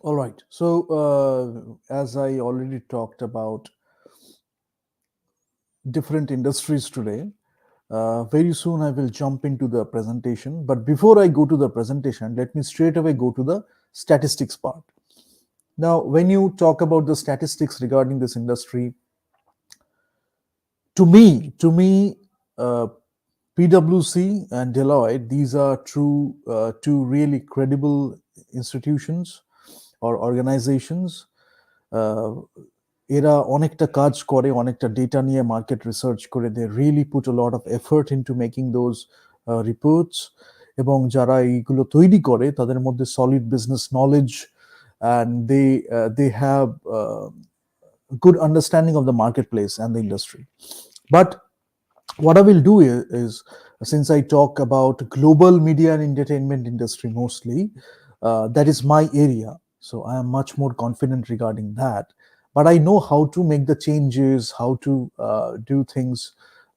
All right. So, as I already talked about different industries today, very soon I will jump into the presentation. But before I go to the presentation, let me straight away go to the statistics part. Now, when you talk about the statistics regarding this industry, to me, uh, PwC and Deloitte, these are two really credible institutions or organizations. Uh, এরা অনেকটা কাজ করে, অনেকটা data নিয়ে market research করে, they really put a lot of effort into making those reports. এবং যারা এইগুলো তৈরি করে তাদের মধ্যে solid business knowledge, and they have good understanding of the marketplace and the industry. But what I will do is, since I talk about global media and entertainment industry mostly, that is my area. So I am much more confident regarding that. But I know how to make the changes, how to do things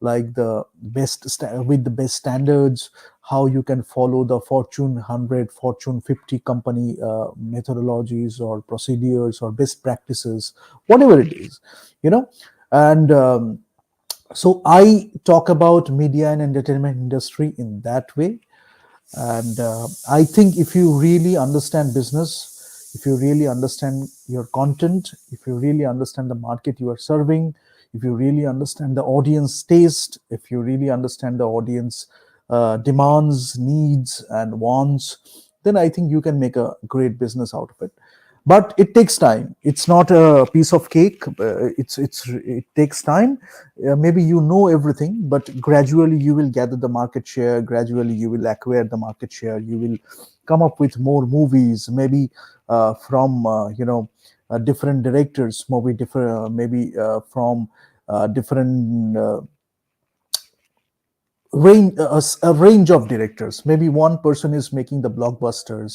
like with the best standards, how you can follow the Fortune 100, Fortune 50 company methodologies or procedures or best practices, whatever it is, you know. And so I talk about media and entertainment industry in that way. And I think if you really understand business, if you really understand your content, if you really understand the market you are serving, if you really understand the audience taste, if you really understand the audience demands, needs, and wants, then I think you can make a great business out of it. But it takes time. It's not a piece of cake. It takes time. Maybe you know everything, but gradually you will gather the market share. Gradually you will acquire the market share. You will come up with more movies, maybe from different directors, maybe different, from different a range of directors. Maybe one person is making the blockbusters,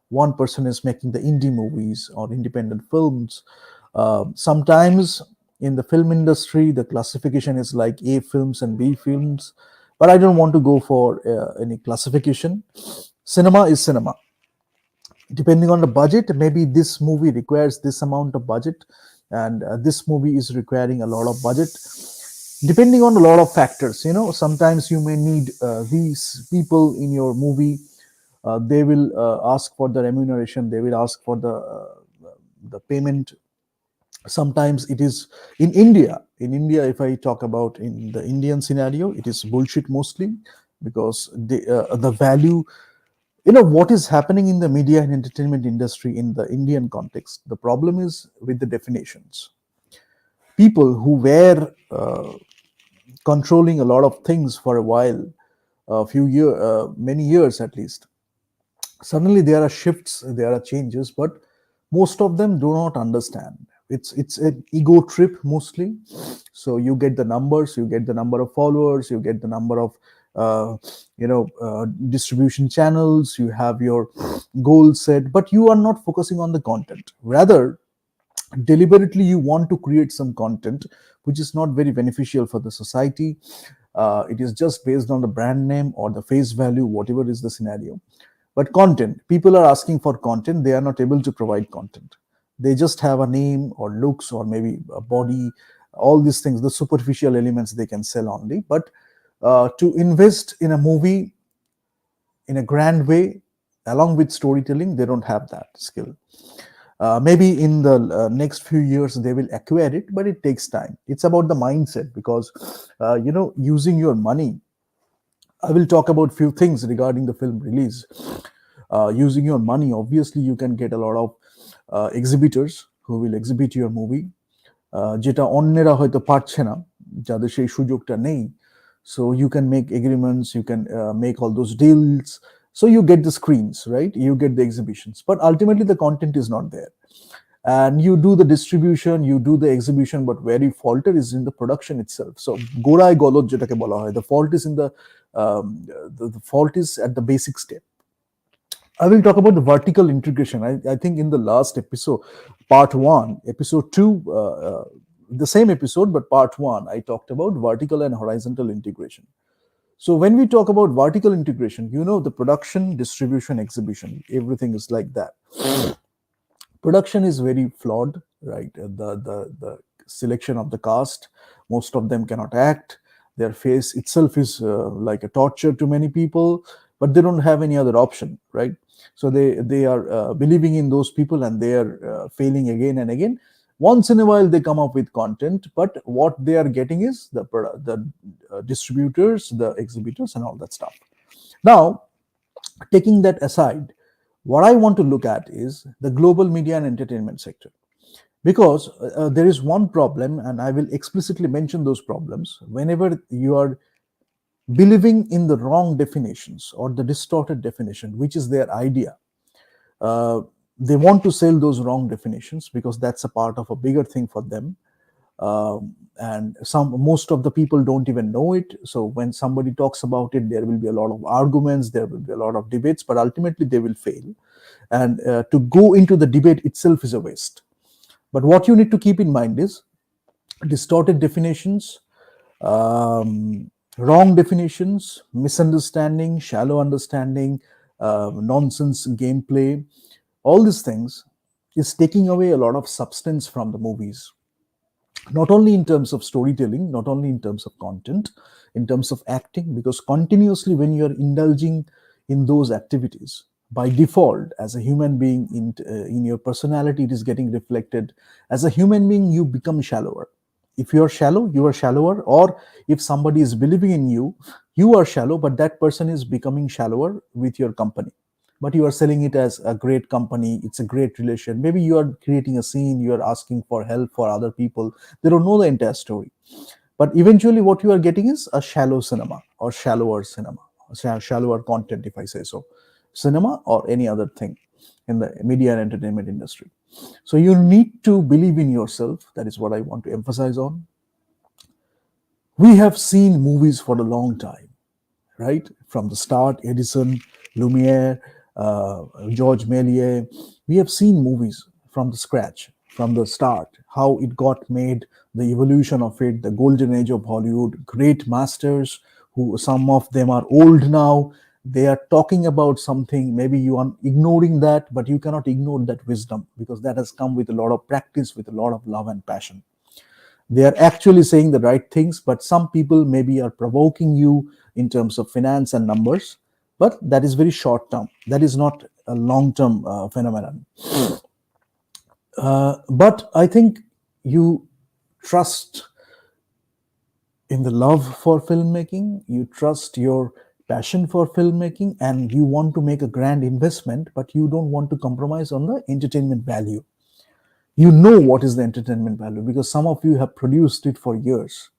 one person is making the indie movies or independent films. Sometimes in the film industry, the classification is like A films and B films, but I don't want to go for any classification. Cinema is cinema. Depending on the budget, maybe this movie requires this amount of budget, and this movie is requiring a lot of budget, depending on a lot of factors. Sometimes you may need these people in your movie. They will ask for the remuneration, they will ask for the payment. Sometimes it is in India, if I talk about in the Indian scenario, it is bullshit mostly, because the value, what is happening in the media and entertainment industry in the Indian context. The problem is with the definitions. People who were controlling a lot of things for a while, many years at least, suddenly there are shifts, there are changes, but most of them do not understand. It's an ego trip mostly. So you get the numbers, you get the number of followers, you get the number of distribution channels, you have your goal set, but you are not focusing on the content. Rather, deliberately you want to create some content which is not very beneficial for the society. It is just based on the brand name or the face value, whatever is the scenario. But content, people are asking for content, they are not able to provide content. They just have a name or looks or maybe a body, all these things, the superficial elements they can sell only. But to invest in a movie in a grand way, along with storytelling, they don't have that skill. Maybe in the next few years they will acquire it, but it takes time. It's about the mindset, because using your money. I will talk about few things regarding the film release. Using your money, obviously you can get a lot of exhibitors who will exhibit your movie, যেটা অন্যেরা হয়তো পারছে না, যাদের সেই সুযোগটা নেই. So you can make agreements, you can make all those deals. So you get the screens, right? You get the exhibitions, but ultimately the content is not there. And you do the distribution, you do the exhibition, but where you falter is in the production itself. So গোড়ায় গলদ যেটাকে বলা হয়, the fault is in um, the fault is at the basic step. I will talk about the vertical integration. I think in the last episode, part one, episode two, the same episode, but part one, I talked about vertical and horizontal integration. So when we talk about vertical integration, the production, distribution, exhibition, everything is like that. Production is very flawed, right? The selection of the cast, most of them cannot act. Their face itself is like a torture to many people, but they don't have any other option, right? So they are believing in those people, and they are failing again and again. Once in a while they come up with content, but what they are getting is the distributors, the exhibitors, and all that stuff. Now, taking that aside, what I want to look at is the global media and entertainment sector. Because there is one problem, and I will explicitly mention those problems. Whenever you are believing in the wrong definitions or the distorted definition, which is their idea, uh, they want to sell those wrong definitions because that's a part of a bigger thing for them. And most of the people don't even know it. So when somebody talks about it, there will be a lot of arguments, there will be a lot of debates, but ultimately they will fail. And to go into the debate itself is a waste. But what you need to keep in mind is distorted definitions, wrong definitions, misunderstanding, shallow understanding, nonsense gameplay, all these things is taking away a lot of substance from the movies. Not only in terms of storytelling, not only in terms of content, in terms of acting, because continuously when you are indulging in those activities, by default, as a human being, in your personality, it is getting reflected. As a human being, you become shallower. If you are shallow, you are shallower. Or if somebody is believing in you, you are shallow, but that person is becoming shallower with your company. But you are selling it as a great company, it's a great relation. Maybe you are creating a scene, you are asking for help for other people. They don't know the entire story. But eventually, what you are getting is a shallow cinema or shallower cinema, shallower content, if I say so, cinema or any other thing in the media and entertainment industry. So you need to believe in yourself. That is what I want to emphasize on. We have seen movies for a long time, right? From the start, Edison, Lumiere, George Méliès. We have seen movies from the scratch, from the start, how it got made, the evolution of it, the golden age of Hollywood, great masters who some of them are old now. They are talking about something, maybe you are ignoring that, but you cannot ignore that wisdom because that has come with a lot of practice, with a lot of love and passion. They are actually saying the right things, but some people maybe are provoking you in terms of finance and numbers, but that is very short term. That is not a long term phenomenon. But I think you trust in the love for filmmaking, you trust your passion for filmmaking, and you want to make a grand investment, but you don't want to compromise on the entertainment value. You know what is the entertainment value because some of you have produced it for years,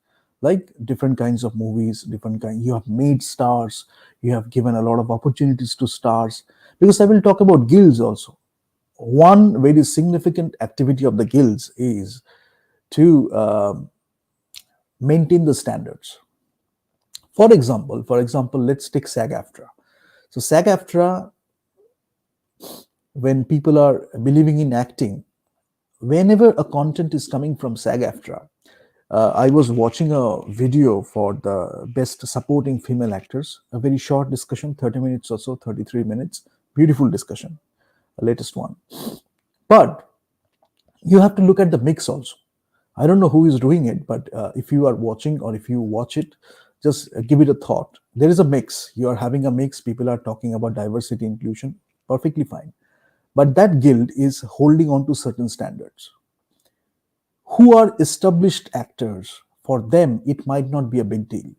like different kinds of movies, different kind. You have made stars, you have given a lot of opportunities to stars. Because I will talk about guilds also. One very significant activity of the guilds is to maintain the standards. For example, let's take SAG-AFTRA. So SAG-AFTRA, when people are believing in acting, whenever a content is coming from SAG-AFTRA, I was watching a video for the best supporting female actors, a very short discussion, 30 minutes or so, 33 minutes, beautiful discussion, the latest one. But you have to look at the mix also. I don't know who is doing it, but if you are watching or if you watch it, just give it a thought. There is a mix. You are having a mix. People are talking about diversity, inclusion, perfectly fine. But that guild is holding on to certain standards. Who are established actors, for them, it might not be a big deal.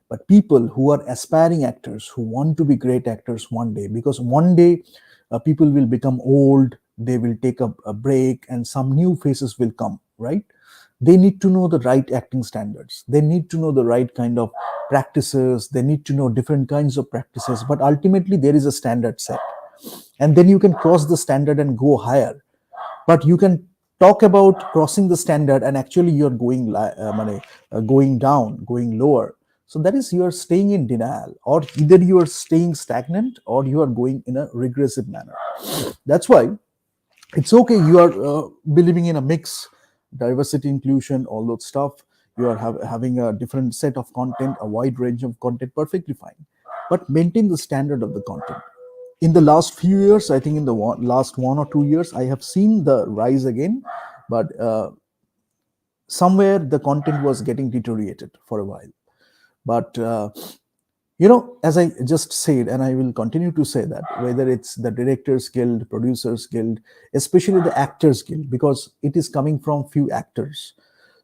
But people who are aspiring actors, who want to be great actors one day, because one day people will become old, they will take a break, and some new faces will come, right? They need to know the right acting standards. They need to know the right kind of practices. They need to know different kinds of practices. But ultimately, there is a standard set. And then you can cross the standard and go higher. But you can talk about crossing the standard and actually you're going down, going lower. So that is, you are staying in denial, or either you are staying stagnant or you are going in a regressive manner. That's why it's okay, you are believing in a mix, diversity, inclusion, all that stuff. You are having a different set of content, a wide range of content, perfectly fine. But maintain the standard of the content. in the last few years, I think in the last 1 or 2 years, I have seen the rise again, but somewhere the content was getting deteriorated for a while. But as I just said, and I will continue to say that, whether it's the Directors Guild, Producers Guild, especially the Actors Guild, because it is coming from few actors.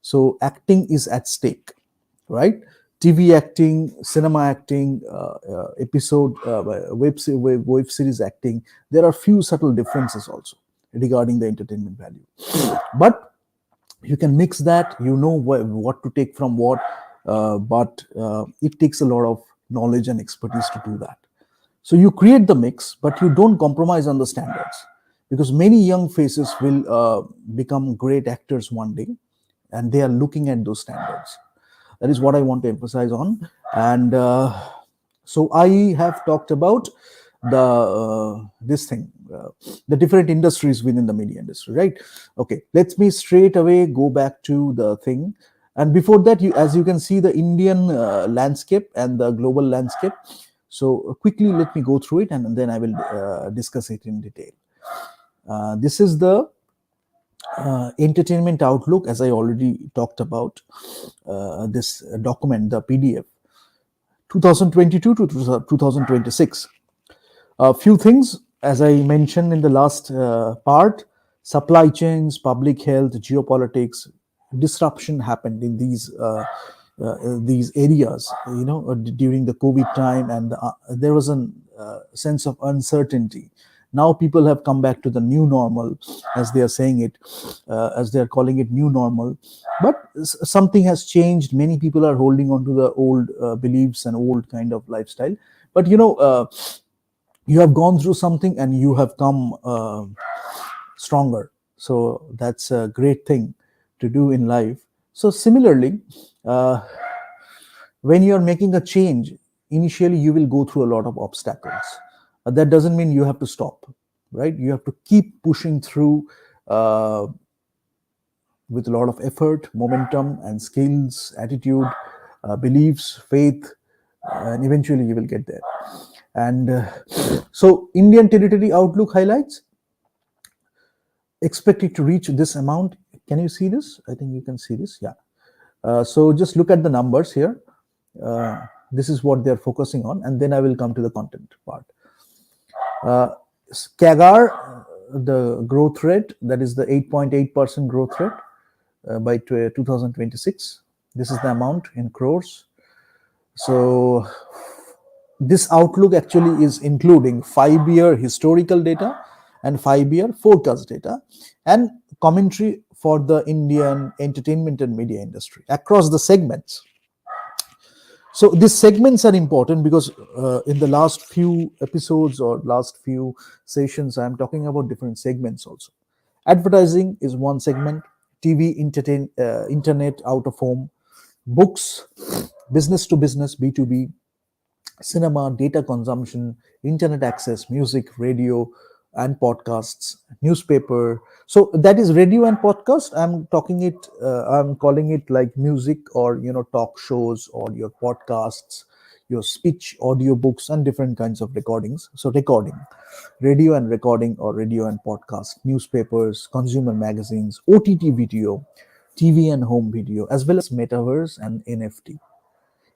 So acting is at stake, right? TV acting, cinema acting, episode, web series acting, there are few subtle differences also regarding the entertainment value. But you can mix that, what to take from what, but it takes a lot of knowledge and expertise to do that. So you create the mix, but you don't compromise on the standards, because many young faces will become great actors one day, and they are looking at those standards. That is what I want to emphasize on. And so I have talked about the different industries within the media industry, right? Okay, let me straight away go back to the thing. And before that, as you can see, the Indian landscape and the global landscape. So quickly, let me go through it, and then I will discuss it in detail. This is the entertainment outlook, as I already talked about. This document, the PDF, 2022 to 2026. A few things, as I mentioned in the last part: supply chains, public health, geopolitics, disruption happened in these areas, during the COVID time, and there was a sense of uncertainty. Now people have come back to the new normal, as they are saying it, as they are calling it new normal. But something has changed. Many people are holding on to the old beliefs and old kind of lifestyle. But you have gone through something and you have come stronger. So that's a great thing to do in life. So similarly, when you're making a change, initially you will go through a lot of obstacles. That doesn't mean you have to stop, right? You have to keep pushing through with a lot of effort, momentum, and skills, attitude, beliefs, faith, and eventually you will get there. And so Indian territory outlook highlights: expected to reach this amount. Can you see this? I think you can see this. Yeah. So just look at the numbers here. This is what they're focusing on, and then I will come to the content part. CAGR, the growth rate, that is the 8.8% growth rate by 2026. This is the amount in crores. So this outlook actually is including 5-year historical data and 5-year forecast data, and commentary for the Indian entertainment and media industry across the segments. So these segments are important because in the last few episodes or last few sessions, I'm talking about different segments also. Advertising is one segment, TV, internet, out of home, books, business to business, B2B, cinema, data consumption, internet access, music, radio, and podcasts, newspaper. So that is radio and podcast. I'm calling it like music, or talk shows, or your podcasts, your speech, audio books, and different kinds of recordings. So recording, radio and recording, or radio and podcast, newspapers, consumer magazines, OTT video, TV and home video, as well as metaverse and NFT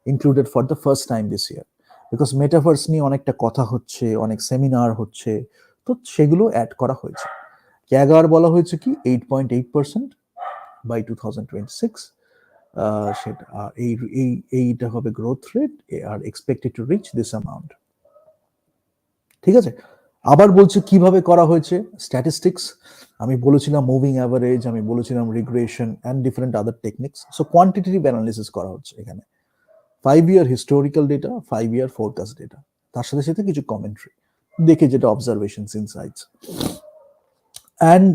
included for the first time this year. Because metaverse নিয়ে অনেকটা কথা হচ্ছে, অনেক seminar হচ্ছে, তো সেগুলো add করা হয়েছে। ক্যাগার বলা হয়েছে কি 8.8% বাই 2026। সেটা এইটা হবে গ্রোথ রেট, আর expected to reach this amount. ঠিক আছে, আবার বলছে কিভাবে করা হয়েছে। স্ট্যাটিস্টিক্স, আমি বলেছিলাম মুভিং অ্যাভারেজ, আমি বলেছিলাম regression and different other techniques. So quantitative analysis করা হচ্ছে এখানে। 5-year historical data, 5-year forecast data, তার সাথে সাথে কিছু কমেন্ট্রি দেখে, যেটা অবজারভেশনস, ইনসাইটস। অ্যান্ড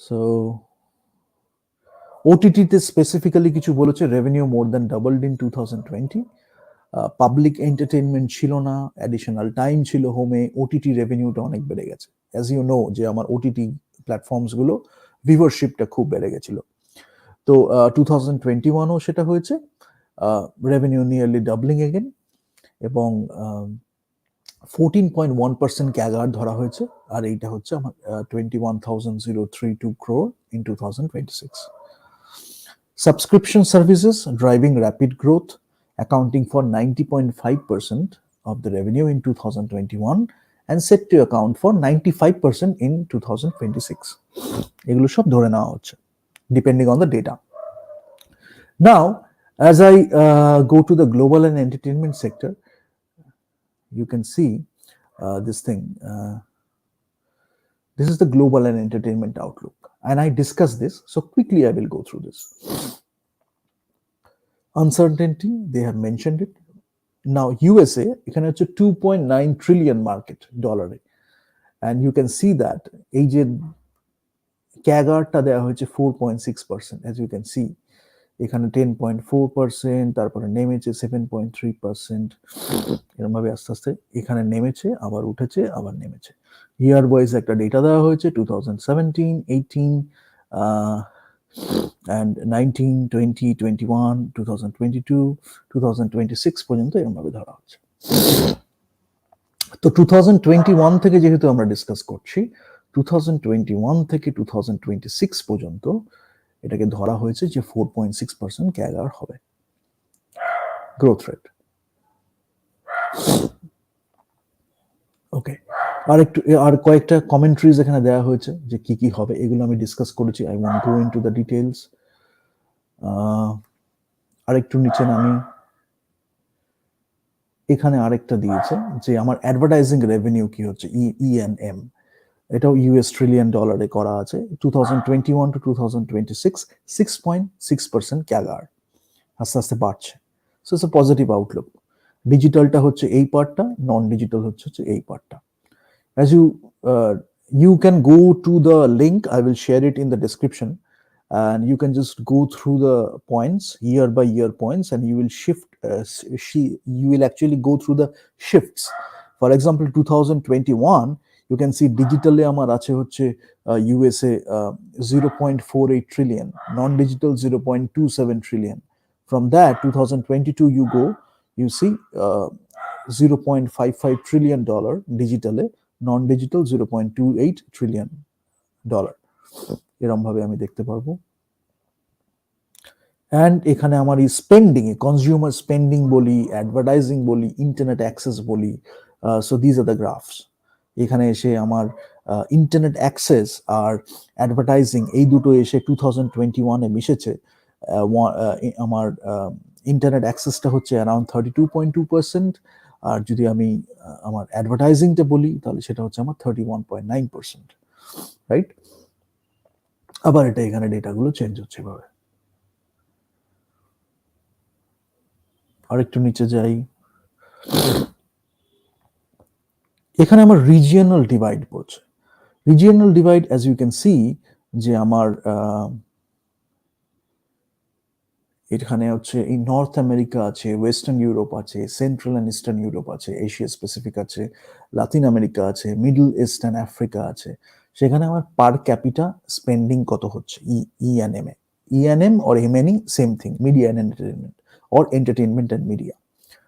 সো ওটিটিতে স্পেসিফিক্যালি কিছু বলেছে, revenue more than doubled in 2020। Public entertainment ছিল না, অ্যাডিশনাল টাইম ছিল হোমে, ওটিটি রেভিনিউটা অনেক বেড়ে গেছে। অ্যাজ ইউ নো, যে আমার ওটিটি প্ল্যাটফর্মসগুলো ভিউয়ারশিপটা খুব বেড়ে গেছিল। তো 2021ও সেটা হয়েছে, রেভিনিউ নিয়ারলি ডাবলিং এগেন। এবং 14.1% CAGR ধরা হয়েছে, আর এইটা হচ্ছে আমার 21,032 crore in 2026. Subscription services driving rapid growth, accounting for 90.5% of the revenue in 2021 and set to account for 95% in 2026. এগুলো সব ধরে নেওয়া হচ্ছে depending on the data. Now, as I go to the global and entertainment sector, you can see this thing. This is the global and entertainment outlook, and I discussed this, so quickly I will go through this. Uncertainty, they have mentioned it. Now USA এখানে হচ্ছে 2.9 trillion market ডলারে, and you can see that এই যে ক্যাগারটা দেওয়া হয়েছে 4.6%, as you can see এখানে 10.4%, তারপরে নেমেছে 7.3%, এরকমভাবে আস্তে আস্তে এখানে নেমেছে, আবার উঠেছে, আবার নেমেছে। ইয়ার ওয়াইজ একটা ডেটা দেওয়া হয়েছে 2017, 18 and 19, 20, 21, 2022, 2026 পর্যন্ত এরকমভাবে ধরা হচ্ছে। তো 2021 থেকে যেহেতু আমরা ডিসকাস করছি, 2021 থেকে 2026 পর্যন্ত এটাকে ধরা হয়েছে যে 4.6% ক্যাগার হবে গ্রোথ রেট। ওকে, আর কয়েকটা কমেন্ট্রিজ এখানে দেওয়া হয়েছে যে কি কি হবে, এগুলো আমি ডিসকাস করেছি। I want go into the details. আরেকটু নিচে নামি, এখানে আরেকটা দিয়েছে যে আমার অ্যাডভার্টাইজিং রেভিনিউ কি হচ্ছে, ইএনএম, এটাও ইউএস ট্রিলিয়ন ডলারে করা আছে। 2021 to 2026 6.6% ক্যাগার, আস্তে আস্তে বাড়ছে। So it's a positive outlook. ডিজিটালটা হচ্ছে এই পার্টটা, নন ডিজিটাল হচ্ছে এই পার্টটা। As you can go to the link, I will share it in the description, and you can just go through the points, year by year points, and you will you will actually go through the shifts. For example, 2021, you can see digitally amar ache hocche USA 0.48 trillion, non-digital 0.27 trillion. From that, 2022 you see 0.55 trillion dollar digitally, non-digital 0.28 trillion dollar, এরকম ভাবে আমি দেখতে পারবো। And এখানে আমার এই spending, consumer spending বলি, advertising বলি, ইন্টারনেট অ্যাক্সেস বলি, so these are the graphs. এখানে এসে আমার ইন্টারনেট অ্যাক্সেস আর অ্যাডভার্টাইজিং এই দুটো এসে 2021-এ মিশেছে। আমার ইন্টারনেট অ্যাক্সেসটা হচ্ছে অ্যারাউন্ড 32.2%, আর যদি আমি আমার অ্যাডভার্টাইজিংটা বলি তাহলে সেটা হচ্ছে আমার 31.9%, রাইট? আবার এটা এখানে ডেটাগুলো চেঞ্জ হচ্ছে এভাবে। আরেকটু নিচে যাই, এখানে আমার রিজিয়নাল ডিভাইড পড়ছে। Regional divide, as you can see, যে আমার এখানে হচ্ছে এই নর্থ আমেরিকা আছে, ওয়েস্টার্ন ইউরোপ আছে, সেন্ট্রাল অ্যান্ড ইস্টার্ন ইউরোপ আছে, এশিয়া স্পেসিফিক আছে, লাতিন আমেরিকা আছে, মিডল ইস্ট অ্যান্ড আফ্রিকা আছে। সেখানে আমার পার ক্যাপিটা স্পেন্ডিং কত হচ্ছে ইএনএম এ। E N M or M N E same thing, media and entertainment or entertainment and media.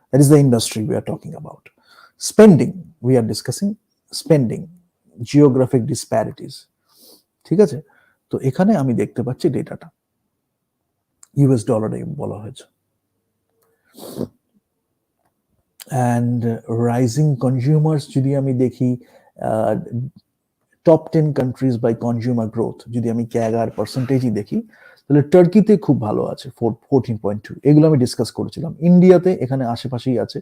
That is the industry we are talking about. Spending, we are discussing spending, geographic disparities. ঠিক আছে? তো এখানে আমি দেখতে পাচ্ছি ডেটাটা ইউএস ডলারে বলা হয়েছে। অ্যান্ড রাইজিং কনজিউমার্স যদি আমি দেখি, top 10 countries by consumer growth যদি আমি ক্যাগার পার্সেন্টেজই দেখি, তাহলে টার্কিতে খুব ভালো আছে 14.2, এগুলো আমি ডিসকাস করেছিলাম। ইন্ডিয়াতে এখানে আশেপাশেই আছে,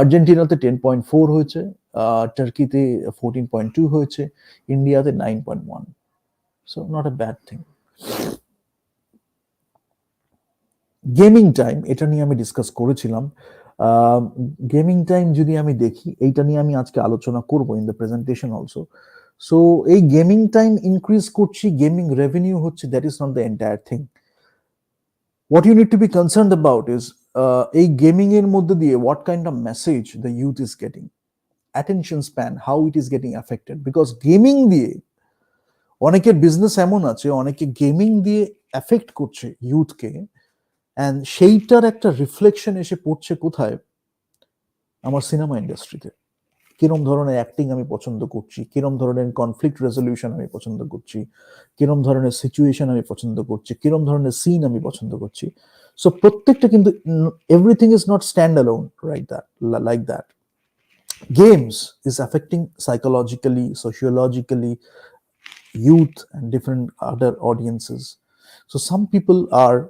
আর্জেন্টিনাতে 10.4 হয়েছে, টার্কিতে 14.2 হয়েছে, ইন্ডিয়াতে 9.1, so not a bad thing. Gaming time, এটা নিয়ে আমি ডিসকাস করেছিলাম। গেমিং টাইম যদি আমি দেখি, এইটা নিয়ে আমি আজকে আলোচনা করব in the presentation also. So এই গেমিং টাইম ইনক্রিজ করছি, গেমিং রেভিনিউ হচ্ছে, that is not the entire thing. What you need to be concerned about is এই গেমিং এর মধ্যে দিয়ে what kind of message the youth is getting, attention span, how it is getting affected. Because gaming দিয়ে অনেকের business এমন আছে, অনেকে gaming দিয়ে অ্যাফেক্ট করছে ইউথকে, অ্যান্ড সেইটার একটা রিফ্লেকশন এসে পড়ছে কোথায়, আমার সিনেমা ইন্ডাস্ট্রিতে। কিরম ধরনের অ্যাক্টিং আমি পছন্দ করছি, কিরম ধরনের কনফ্লিক্ট রেজলিউশন আমি পছন্দ করছি, কিরম ধরনের সিচুয়েশন আমি পছন্দ করছি, কিরম ধরনের সিন আমি পছন্দ করছি। সো প্রত্যেকটা কিন্তু, everything is not stand alone, right? That, like that games is affecting psychologically, sociologically, youth and different other audiences. So some people are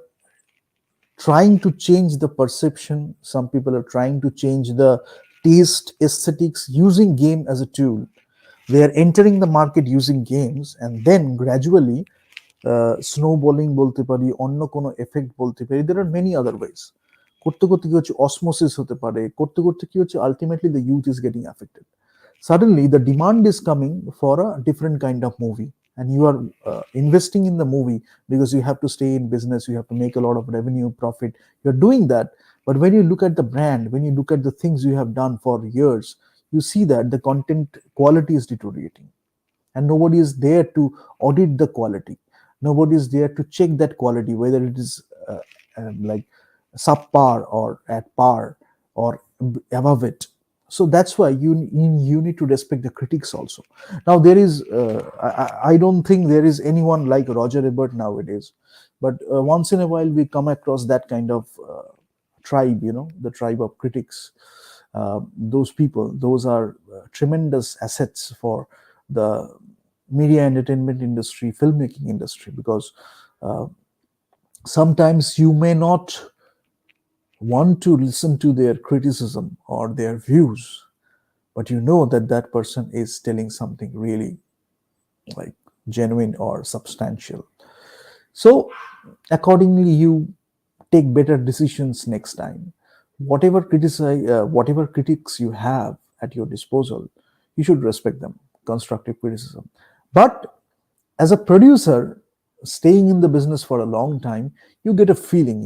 trying to change the perception, some people are trying to change the taste, aesthetics, using game as a tool. They are entering the market using games, and then gradually snowballing বলতে পারি, অন্য কোনো effect বলতে পারি, there are many other ways. করতে করতে কি হচ্ছে, অসমোসিস হতে পারে, করতে করতে কি হচ্ছে, ultimately the youth is getting affected. Suddenly the demand is coming for a different kind of movie, and you are investing in the movie because you have to stay in business, you have to make a lot of revenue, profit, you're doing that. But when you look at the brand, when you look at the things you have done for years, you see that the content quality is deteriorating, and nobody is there to audit the quality, nobody is there to check that quality, whether it is like subpar or at par or above it. So that's why you need to respect the critics also. Now there is I don't think there is anyone like Roger Ebert nowadays, but once in a while we come across that kind of tribe, the tribe of critics. Those people, those are tremendous assets for the media entertainment industry, filmmaking industry, because uh, sometimes you may not want to listen to their criticism or their views, but you know that that person is telling something really like genuine or substantial. So accordingly you take better decisions next time. Whatever critics you have at your disposal, you should respect them, constructive criticism. But as a producer, staying in the business for a long time, you get a feeling,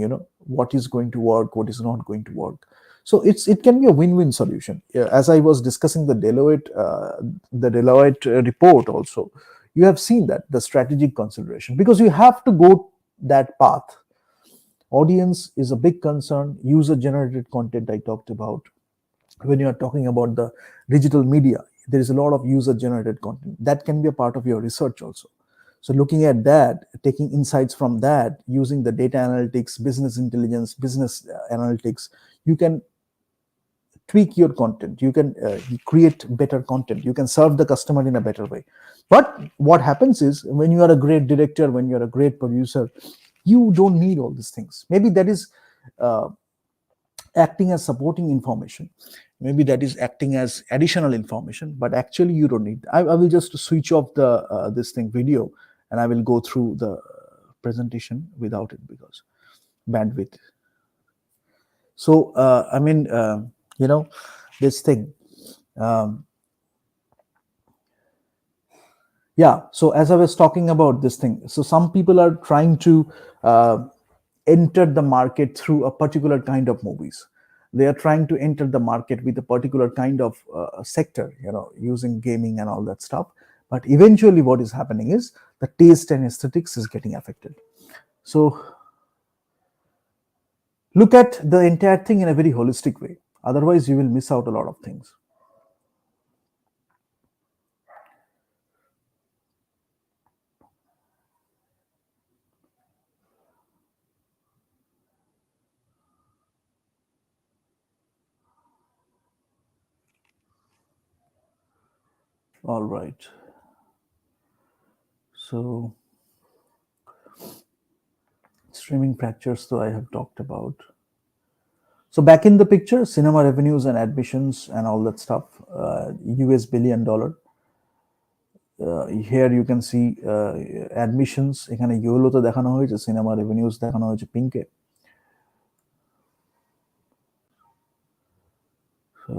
what is going to work, what is not going to work. So it can be a win-win solution. As I was discussing the Deloitte report also, you have seen that the strategic consideration, because you have to go that path. Audience is a big concern. User generated content I talked about. When you are talking about the digital media, there is a lot of user generated content that can be a part of your research also. So looking at that, taking insights from that, using the data analytics, business intelligence, business analytics, you can tweak your content, you can create better content, you can serve the customer in a better way. But what happens is, when you are a great director, when you are a great producer, you don't need all these things. Maybe that is uh, acting as supporting information, maybe that is acting as additional information, but actually you don't need. I will just switch off the this thing video, and I will go through the presentation without it because bandwidth. So I mean, this thing, um, yeah. So as I was talking about this thing, so some people are trying to enter the market through a particular kind of movies. They are trying to enter the market with a particular kind of sector, using gaming and all that stuff. But eventually what is happening is the taste and aesthetics is getting affected. So look at the entire thing in a very holistic way, otherwise you will miss out a lot of things. All right. So streaming fractures, though, I have talked about. So back in the picture, cinema revenues and admissions and all that stuff, US $1 billion. Here you can see admissions, এখানে ইয়েলোতে দেখানো হয়েছে, cinema revenues দেখানো হয়েছে পিঙ্কে. So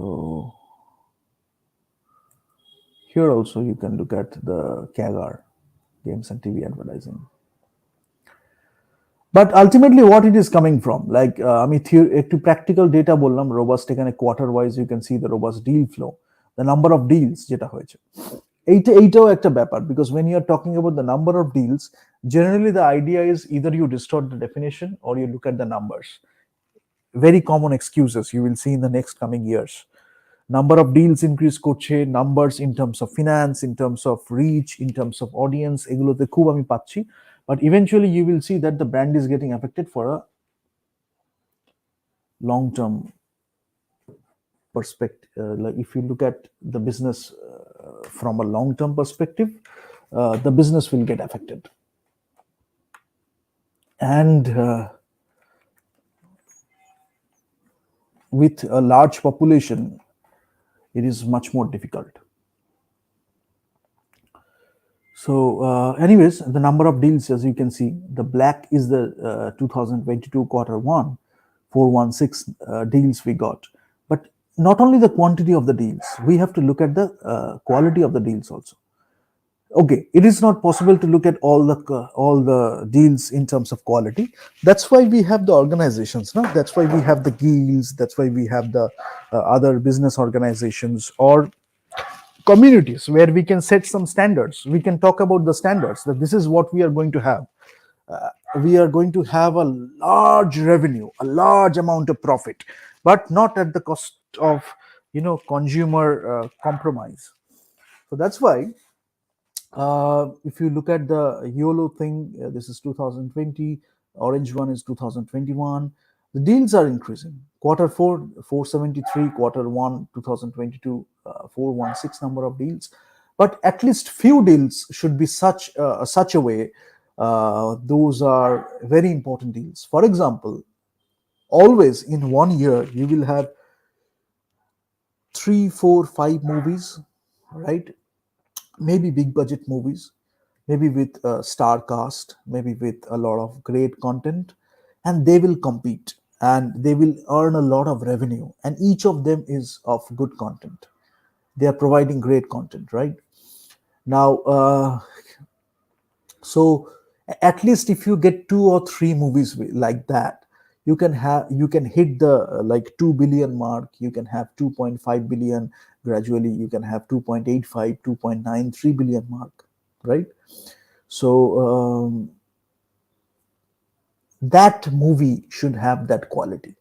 here also you can look at the CAGR, games and TV advertising. But ultimately what it is coming from, like আমি একটু practical data বললাম, robust এখানে quarter wise you can see the robust deal flow, the number of deals যেটা হয়েছে. এইটাও একটা ব্যাপার, because when you are talking about the number of deals, generally the idea is either you distort the definition or you look at the numbers. Very common excuses you will see in the next coming years. number of deals increase করছে, numbers in terms of finance, in terms of reach, in terms of audience, এগুলোতে খুব আমি পাচ্ছি, but eventually you will see that the brand is getting affected for a long term perspective. Like if you look at the business from a long term perspective, the business will get affected. And with a large population, it is much more difficult. So anyways, the number of deals, as you can see, the black is the 2022 quarter one, 416 deals we got. But not only the quantity of the deals, we have to look at the quality of the deals also. Okay, it is not possible to look at all the deals in terms of quality. That's why we have the organizations, no? That's why we have the guilds, that's why we have the other business organizations or communities where we can set some standards. We can talk about the standards, that this is what we are going to have. We are going to have a large revenue, a large amount of profit, but not at the cost of consumer compromise. So that's why if you look at the YOLO thing, this is 2020, orange one is 2021. The deals are increasing. Quarter 4, 473, quarter 1, 2022, 416 number of deals. But at least few deals should be such a way. Those are very important deals. For example, always in 1 year, you will have 3, 4, 5 movies, right? Maybe big budget movies, maybe with a star cast, maybe with a lot of great content, and they will compete and they will earn a lot of revenue, and each of them is of good content. They are providing great content, right? Now so at least if you get 2 or 3 movies like that, you can hit the like 2 billion mark, you can have 2.5 billion, gradually you can have 2.85, 2.93 billion mark, right? So that movie should have that quality.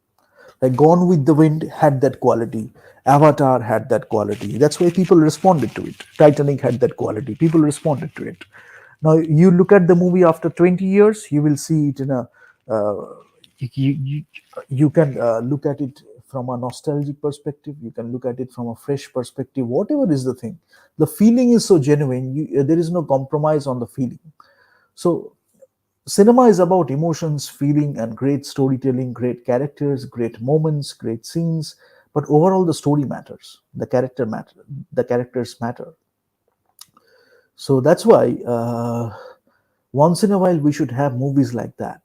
Like Gone with the Wind had that quality, Avatar had that quality. That's why people responded to it. Titanic had that quality, people responded to it. Now you look at the movie after 20 years, you will see it in a you can look at it from a nostalgic perspective, you can look at it from a fresh perspective, whatever is the thing. The feeling is so genuine, there is no compromise on the feeling. So cinema is about emotions, feeling, and great storytelling, great characters, great moments, great scenes. But overall, the story matters. The characters matter. So that's why once in a while we should have movies like that,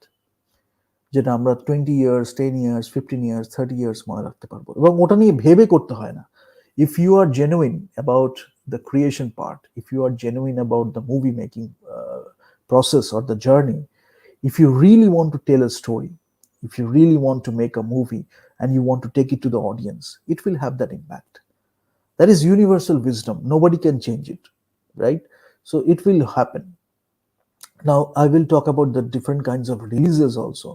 যেটা আমরা 20 years, 10 years, 15 years, 30 years মনে রাখতে পারবো, এবং ওটা নিয়ে ভেবে করতে হয় না. If you are genuine about the creation part, if you are genuine about the movie making process or the journey, if you really want to tell a story, if you really want to make a movie and you want to take it to the audience, it will have that impact. That is universal wisdom. Nobody can change it, right? So it will happen. Now I will talk about the different kinds of releases also,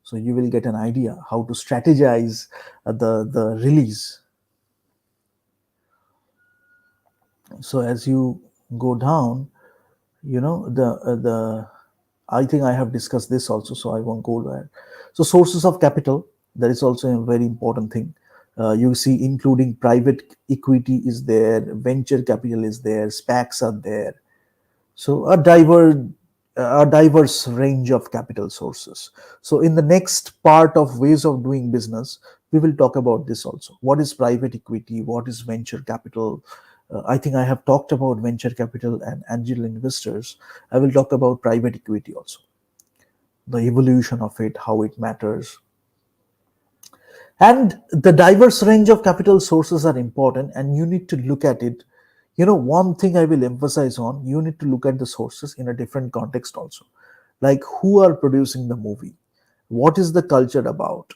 so you will get an idea how to strategize the release. So as you go down, the I think I have discussed this also, so I won't go there. So sources of capital, that is also a very important thing. You see, including private equity is there, venture capital is there, SPACs are there. So a diverse range of capital sources. So in the next part of ways of doing business, we will talk about this also. What is private equity? What is venture capital? I think I have talked about venture capital and angel investors. I will talk about private equity also, the evolution of it, how it matters. And the diverse range of capital sources are important, and you need to look at it. One thing I will emphasize on, you need to look at the sources in a different context also. Like, who are producing the movie? What is the culture about?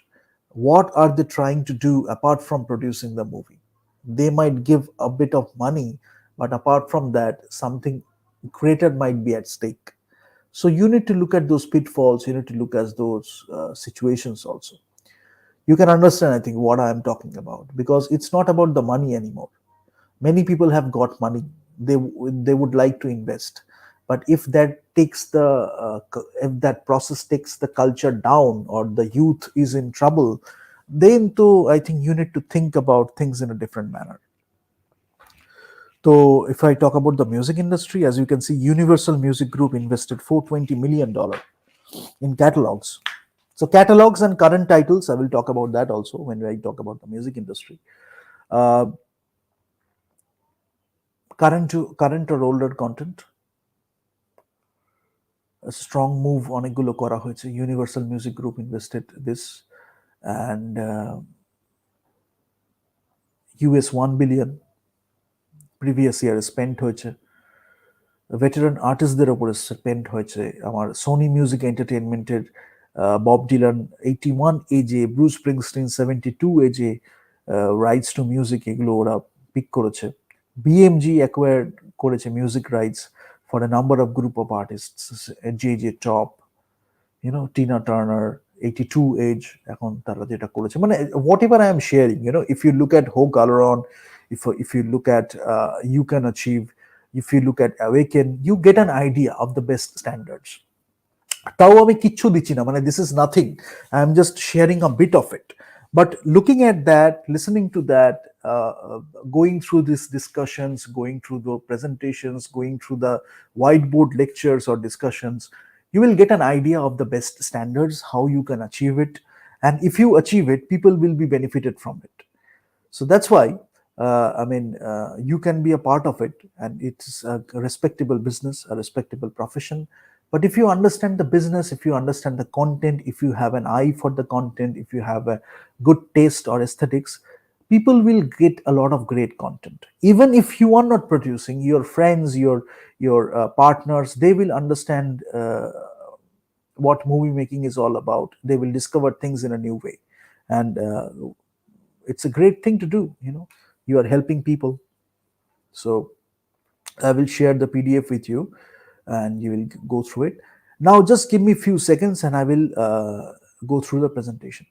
What are they trying to do apart from producing the movie? They might give a bit of money, but apart from that, something greater might be at stake. So you need to look at those pitfalls, you need to look at those situations also. You can understand, I think, what I am talking about, because it's not about the money anymore. Many people have got money, they would like to invest, but if that takes the if that process takes the culture down, or the youth is in trouble, then too I think you need to think about things in a different manner. So if I talk about the music industry, as you can see, Universal Music Group invested $420 million in catalogs. So catalogs and current titles, I will talk about that also when I talk about the music industry. uh, current or older content, a strong move অনেকগুলো করা হয়েছে, universal music group invested this, and US 1 billion previous year spend হয়েছে, veteran আর্টিস্টদের উপরে spend হয়েছে। আমার Sony music এন্টারটেনমেন্টের Bob Dylan 81 এজে, Bruce স্প্রিংস্টিন 72 এজে রাইটস টু মিউজিক এগুলো ওরা পিক করেছে। বিএমজি অ্যাকোয়ার করেছে music rights for a number of group of artists, জে টপ, টিনা টার্নার 82 এজ, এখন তারা যেটা করেছে, মানে whatever I am sharing, if you look at হোক গালোরন, if you look at You Can Achieve, if you look at Awaken, you get an idea of the best standards. তাও আমি কিচ্ছু দিচ্ছি না, মানে this is nothing, I am just sharing a bit of it, but looking at that, listening to that, going through these discussions, going through the presentations, going through the whiteboard lectures or discussions, you will get an idea of the best standards, how you can achieve it, and if you achieve it, people will be benefited from it. So that's why, you can be a part of it, and it's a respectable business, a respectable profession. But if you understand the business, if you understand the content, if you have an eye for the content, if you have a good taste or aesthetics, people will get a lot of great content. Even if you are not producing, your friends, your partners, they will understand what movie making is all about. They will discover things in a new way, and it's a great thing to do. You are helping people. So I will share the PDF with you, and you will go through it. Now just give me a few seconds, and I will go through the presentation.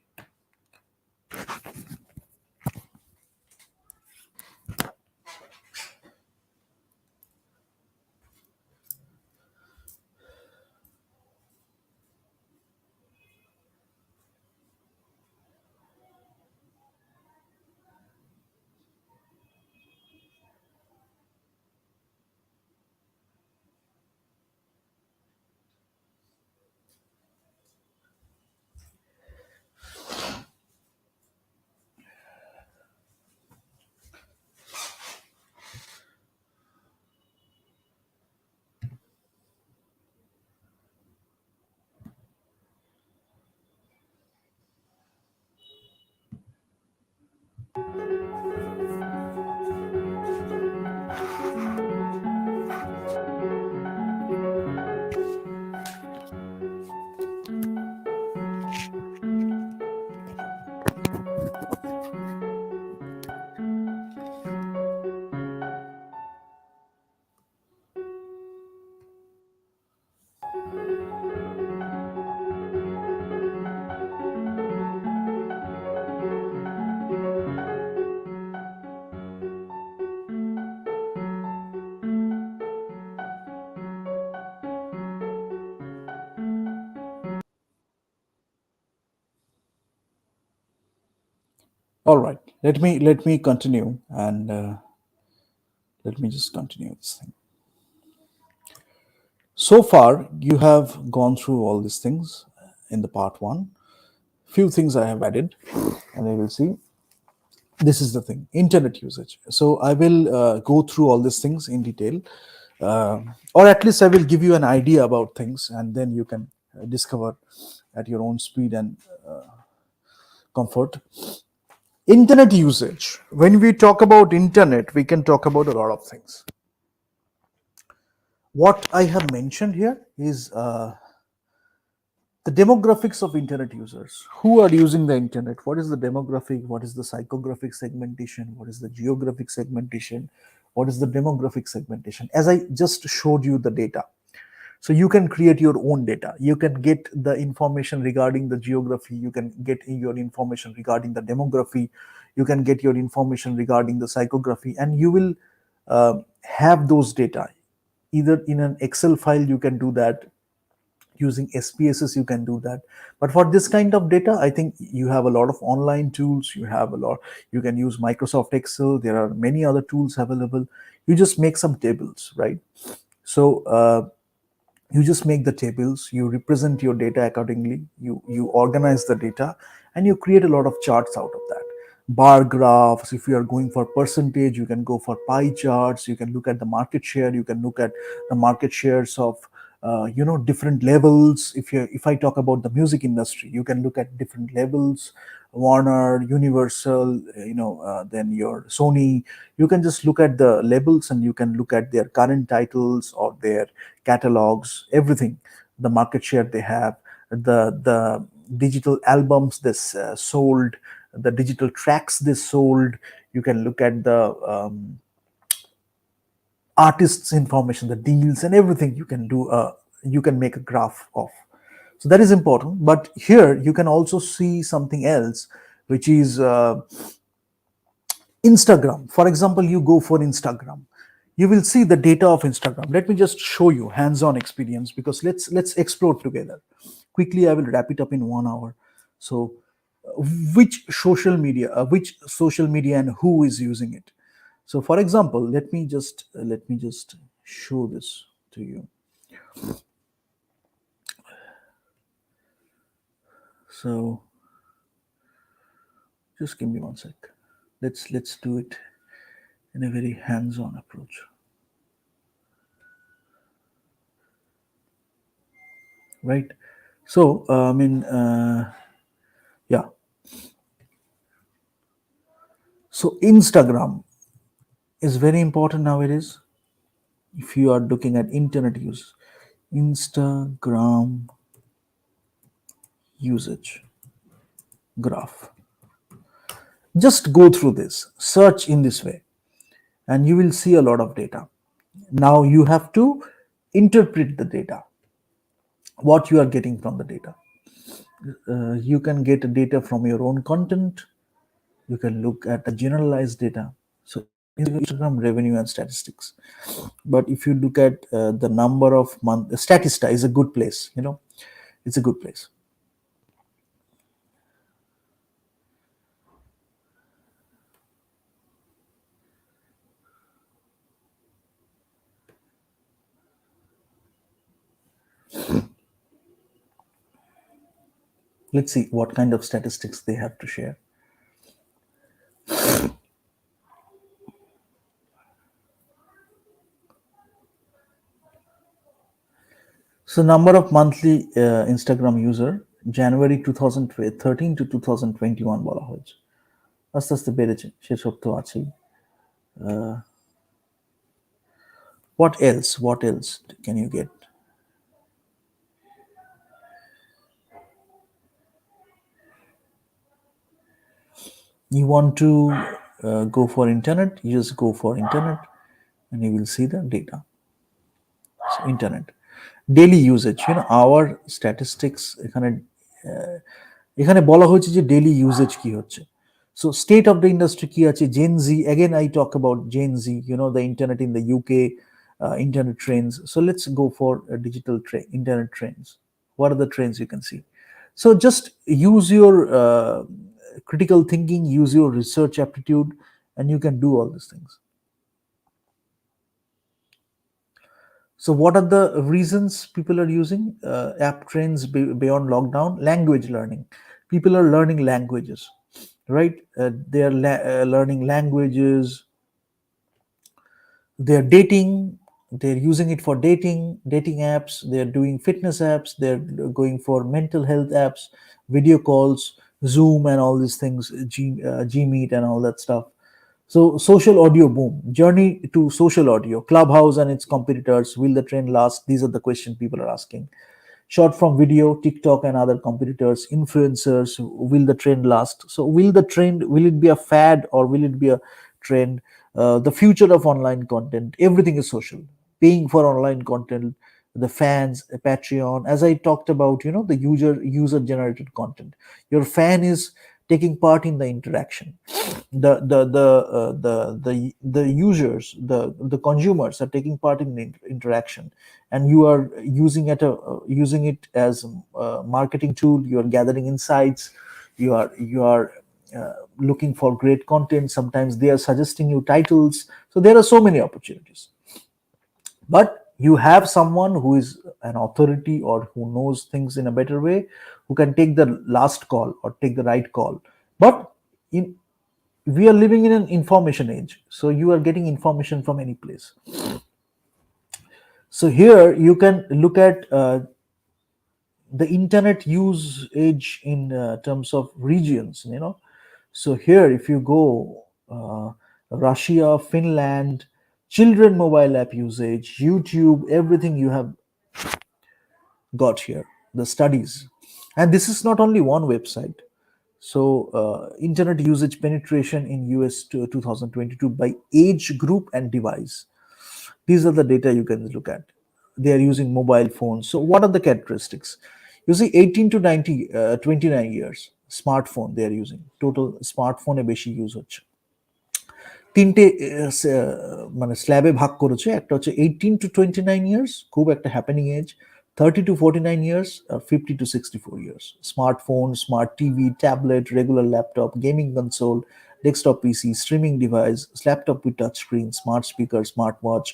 All right, let me continue, and let me just continue this thing. So far, you have gone through all these things in the part one. Few things I have added, and you will see. This is the thing: internet usage. So I will go through all these things in detail, or at least I will give you an idea about things, and then you can discover at your own speed and comfort. Internet usage. When we talk about internet, we can talk about a lot of things. What I have mentioned here is the demographics of internet users. Who are using the internet? What is the demographic? What is the psychographic segmentation? What is the geographic segmentation? What is the demographic segmentation? As I just showed you the data. So you can create your own data. You can get the information regarding the geography, you can get your information regarding the demography, you can get your information regarding the psychography, and you will have those data either in an Excel file. You can do that using SPSS, you can do that. But for this kind of data, I think you have a lot of online tools. You have a lot. You can use Microsoft Excel. There are many other tools available. You just make some tables, right? So you just make the tables, you represent your data accordingly, you organize the data, and you create a lot of charts out of that. Bar graphs, if you are going for percentage, you can go for pie charts, you can look at the market share, you can look at the market shares of different levels. If I talk about the music industry, you can look at different levels: Warner, Universal, then your Sony. You can just look at the labels, and you can look at their current titles or their catalogs, everything, the market share they have, the digital albums this sold, the digital tracks they sold. You can look at the artists information, the deals and everything. You can make a graph of. So that is important. But here you can also see something else, which is Instagram. For example, you go for Instagram, you will see the data of Instagram. Let me just show you hands-on experience, because let's explore together. Quickly, I will wrap it up in 1 hour. So, which social media and who is using it? So, for example, let me just show this to you. So, just give me 1 sec. Let's do it in a very hands-on approach. Right. So, yeah. So Instagram is very important nowadays. If you are looking at internet use, Instagram usage graph. Just go through this, search in this way, and you will see a lot of data. Now you have to interpret the data, what you are getting from the data. You can get data from your own content. You can look at the generalized data. So Instagram revenue and statistics. But if you look at the number of month, Statista is a good place. It's a good place. Let's see what kind of statistics they have to share. So number of monthly Instagram user January 2013 to 2021 বলা হয়েছে, আস্তে আস্তে বেড়েছে, সেসব তো আছেই। What else can you get? You want to go for internet, you just go for internet and you will see the data. So internet daily usage, our statistics এখানে এখানে বলা হয়েছে যে ডেইলি ইউজেজ কি হচ্ছে। So state of the industry কি আছে, Gen Z, again I talk about Gen Z, the internet in the UK, internet trends. So let's go for digital internet trends. What are the trends you can see? So just use your critical thinking, use your research aptitude, and you can do all these things. So what are the reasons people are using app trends beyond lockdown? Language learning. People are learning languages, right? They are learning languages. They're dating. They're using it for dating apps. They're doing fitness apps. They're going for mental health apps, video calls, Zoom, and all these things, Gmeet, and all that stuff. So, social audio boom, journey to social audio, Clubhouse and its competitors. Will the trend last? These are the questions people are asking. Short form video, TikTok and other competitors, influencers. Will the trend last? So, will it be a fad or will it be a trend? The future of online content, everything is social. Paying for online content, the fans, Patreon. As I talked about, the user generated content. Your fan is taking part in the interaction. The users, the consumers are taking part in the interaction, and you are using it as a marketing tool. You are gathering insights. You are looking for great content. Sometimes they are suggesting you titles. So there are so many opportunities, but you have someone who is an authority or who knows things in a better way, who can take the last call or take the right call. But in we are living in an information age, so you are getting information from any place. So here you can look at the internet usage in terms of regions. So here, if you go, Russia, Finland, children mobile app usage, YouTube, everything you have got here, the studies. And this is not only one website. So internet usage penetration in US to 2022 by age group and device. These are the data you can look at. They are using mobile phones. So what are the characteristics? You see, 18 to 29 years, smartphone they are using. Total smartphone এ বেশি use হচ্ছে। তিনটে মানে স্ল্যাবে ভাগ করেছে। একটা হচ্ছে 18 to 29 years, খুব একটা happening age. 30 to 49 years, 50 to 64 years. Smartphone, smart TV, tablet, regular laptop, gaming console, desktop PC, streaming device, laptop with touch screen, smart speaker, smartwatch.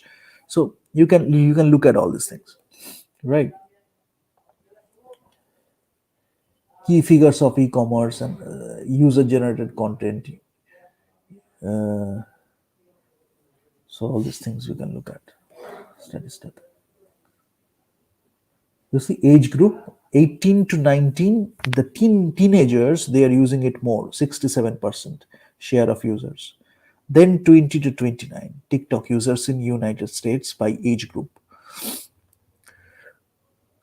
So you can look at all these things, right? Key figures of e-commerce and user generated content. So all these things you can look at. Statistic. You see, age group 18 to 19, the teenagers, they are using it more, 67% share of users. Then 20 to 29, TikTok users in United States by age group.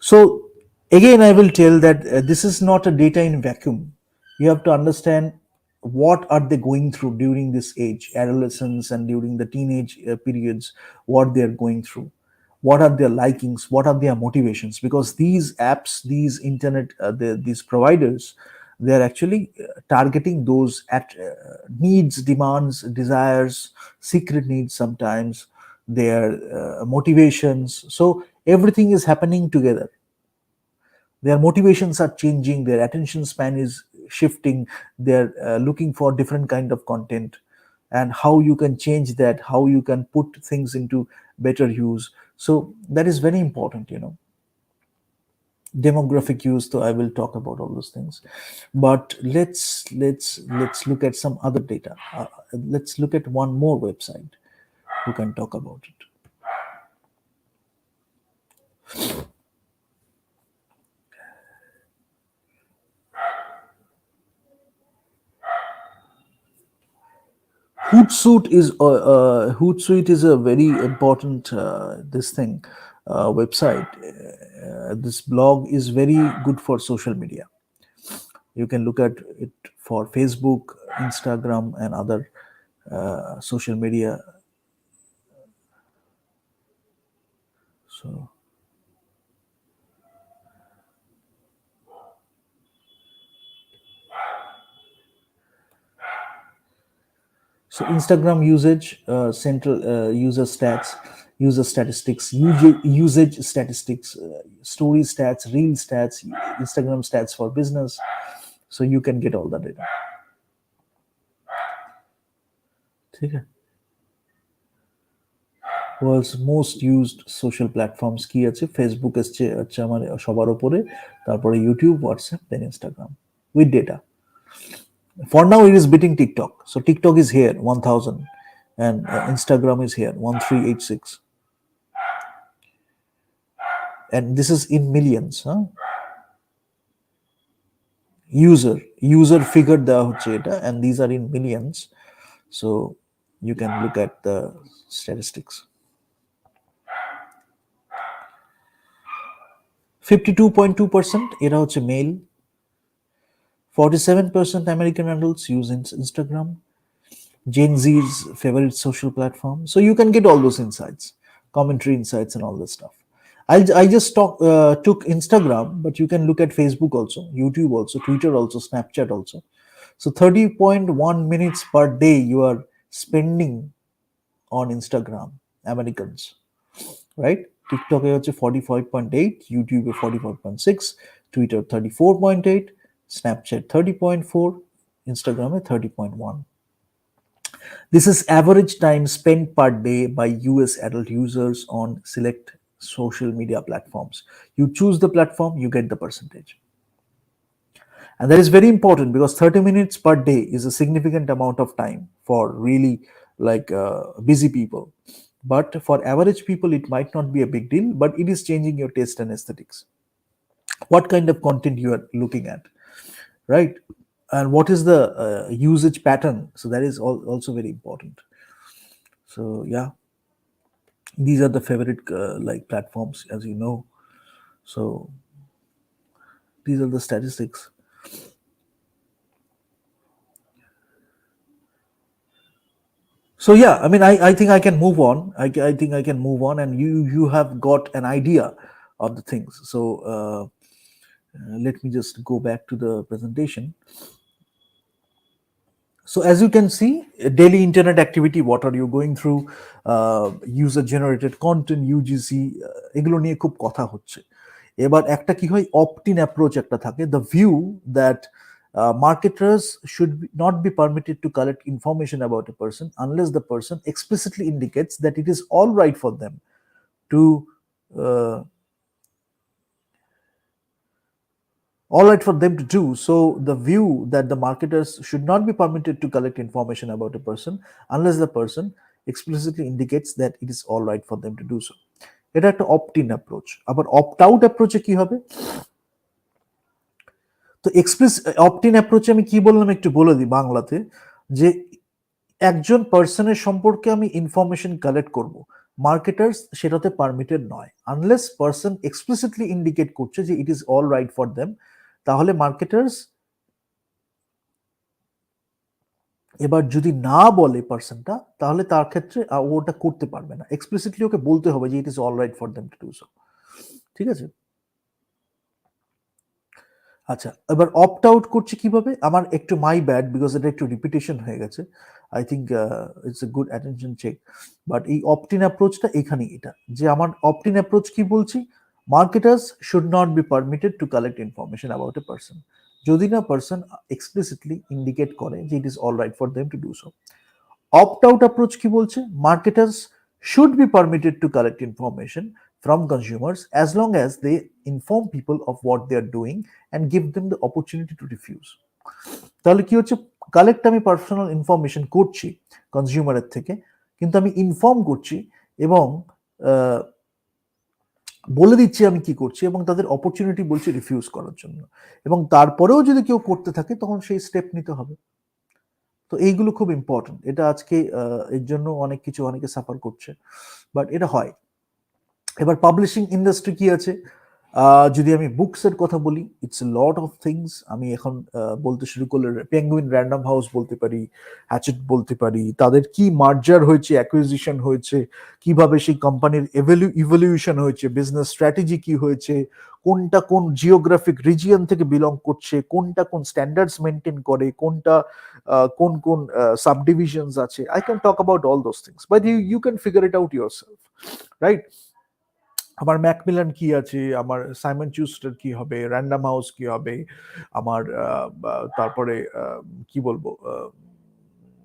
So again, I will tell that this is not a data in vacuum. You have to understand what are they going through during this age, adolescence, and during the teenage periods, what they are going through, what are their likings, what are their motivations. Because these apps, these internet, these providers, they are actually targeting those at needs, demands, desires, secret needs sometimes, their motivations. So everything is happening together. Their motivations are changing, their attention span is shifting, they're looking for different kind of content, and how you can change that, how you can put things into better use. So that is very important. Demographic use, so I will talk about all those things. But let's look at some other data. Let's look at one more website who can talk about it. Hootsuite is a very important this thing website. This blog is very good for social media. You can look at it for Facebook, Instagram, and other social media. So Instagram usage, central user stats, user statistics, usage statistics, story stats, reel stats, Instagram stats for business. So you can get all the data. Okay. World's most used social platforms কি আছে? Facebook হচ্ছে আমার সবার উপরে, তারপরে YouTube, WhatsApp, then Instagram with data. For now it is beating TikTok. So TikTok is here 1000 and Instagram is here 1386. And this is in millions, user figure দেওয়া হচ্ছে এটা, and these are in millions. So you can look at the statistics. 52.2% এরা হচ্ছে mail, 47% American adults use Instagram, Gen Z's favorite social platform. So you can get all those insights, commentary insights, and all this stuff. I just took Instagram, but you can look at Facebook also, YouTube also, Twitter also, Snapchat also. So 30.1 minutes per day you are spending on Instagram, Americans, right? TikTok is 45.8, YouTube is 45.6, Twitter 34.8, Snapchat 30.4, Instagram is 30.1. This is average time spent per day by US adult users on select social media platforms. You choose the platform, you get the percentage. And that is very important because 30 minutes per day is a significant amount of time for really busy people. But for average people, it might not be a big deal, but it is changing your taste and aesthetics. What kind of content you are looking at, right? And what is the usage pattern? So that is also very important. So yeah, these are the favorite platforms, as you know. So these are the statistics. So yeah, I mean, I think I can move on. I think I can move on, and you have got an idea of the things. So let me just go back to the presentation. So as you can see, daily internet activity, what are you going through, user generated content, UGC, এগুলো নিয়ে খুব কথা হচ্ছে। এবার একটা কি হয়, opt-in approach একটা থাকে, the view that marketers should not be permitted to collect information about a person unless the person explicitly indicates that it is all right for them to uh, all right for them to do. So the view that the marketers should not be permitted to collect information about a person unless the person explicitly indicates that it is all right for them to do so. এটা একটা opt in approach. আবার opt out অ্যাপ্রোচে কি হবে? তো opt in অ্যাপ্রোচে আমি কি বললাম একটু বলে দিই বাংলাতে, যে একজন পার্সনের সম্পর্কে আমি ইনফরমেশন কালেক্ট করব, মার্কেটার্স সেটাতে পারমিটেড নয় আনলেস পার্সন এক্সপ্লিসিটলি ইন্ডিকেট করছে যে it is all right for them, তাহলে মার্কেটার্স এবার যদি না বলে পার্সনটা, তাহলে তার ক্ষেত্রে ও ওটা করতে পারবে না, এক্সপ্লিসিটলি ওকে বলতে হবে যে it is all right for them to do so. ঠিক আছে, আচ্ছা এবার অপ্ট আউট করছি কিভাবে? আমার একটু মাই ব্যাড বিকজ এটা একটু রিপিটেশন হয়ে গেছে, I think it's a good attention check. But এই অপ্ট ইন অ্যাপ্রোচটা এখানে, এটা যে আমার অপ্ট ইন অ্যাপ্রোচ কি বলছি, marketers should not be permitted to collect information about a person, যদি না পার্সন এক্সপ্লিসিটলি ইন্ডিকেট করে যে it is all right for them to do so. Opt out approach কি বলছে, marketers should be permitted to collect information from consumers as long as they inform people of what they are doing and give them the opportunity to refuse. তাহলে কি হচ্ছে, collect আমি personal information করছি কনজিউমারের থেকে, কিন্তু আমি ইনফর্ম করছি এবং বলে দিচ্ছি আমি কি করছি এবং তাদের অপরচুনিটি বলছি রিফিউজ করার জন্য, এবং তারপরেও যদি কেউ করতে থাকে তখন সেই স্টেপ নিতে হবে। তো এইগুলো খুব ইম্পর্টেন্ট, এটা আজকে এর জন্য অনেক কিছু অনেকে সাফার করছে, বাট এটা হয়। এবার পাবলিশিং ইন্ডাস্ট্রি কি আছে, যদি আমি বুকসের কথা বলি, it's a lot of things. আমি এখন বলতে শুরু করলে পেঙ্গুইন র্যান্ডম হাউস বলতে পারি, হ্যাচেট বলতে পারি, তাদের কি মার্জার হয়েছে, অ্যাকুইজিশন হয়েছে, কিভাবে সেই কোম্পানির ইভলিউশন হয়েছে, বিজনেস স্ট্র্যাটেজি কি হয়েছে, কোনটা কোন জিওগ্রাফিক রিজিয়ন থেকে বিলং করছে, কোনটা কোন স্ট্যান্ডার্ডস মেনটেন করে, কোনটা কোন কোন সাবডিভিশনস আছে। I can talk about all those things, but you can figure it out yourself, right? আমার ম্যাকমিলান কি আছে, আমার সাইমন চুস্টার কি হবে, র্যান্ডম হাউস কি হবে, আমার তারপরে কি বলবো,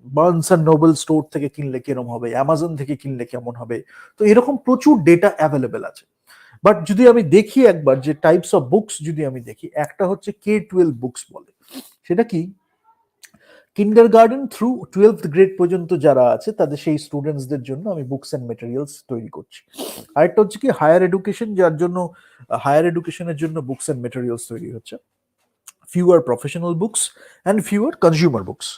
বার্নস অ্যান্ড নোবেল স্টোর থেকে কিনলে কিরম হবে, অ্যামাজন থেকে কিনলে কেমন হবে। তো এরকম প্রচুর ডেটা অ্যাভেলেবেল আছে। বাট যদি আমি দেখি একবার যে টাইপস অফ বুকস যদি আমি দেখি, একটা হচ্ছে K-12 বুকস বলে, সেটা কি, কিন্ডারগার্টেন থ্রু 12th গ্রেড পর্যন্ত যারা আছে তাদের সেই স্টুডেন্টসদের জন্য আমি বুকস এন্ড মেটেরিয়ালস তৈরি করছি। আরেকটা হচ্ছে কি হায়ার এডুকেশন, যার জন্য হায়ার এডুকেশনের জন্য বুকস এন্ড মেটেরিয়ালস তৈরি হচ্ছে, fewer professional books and fewer consumer books.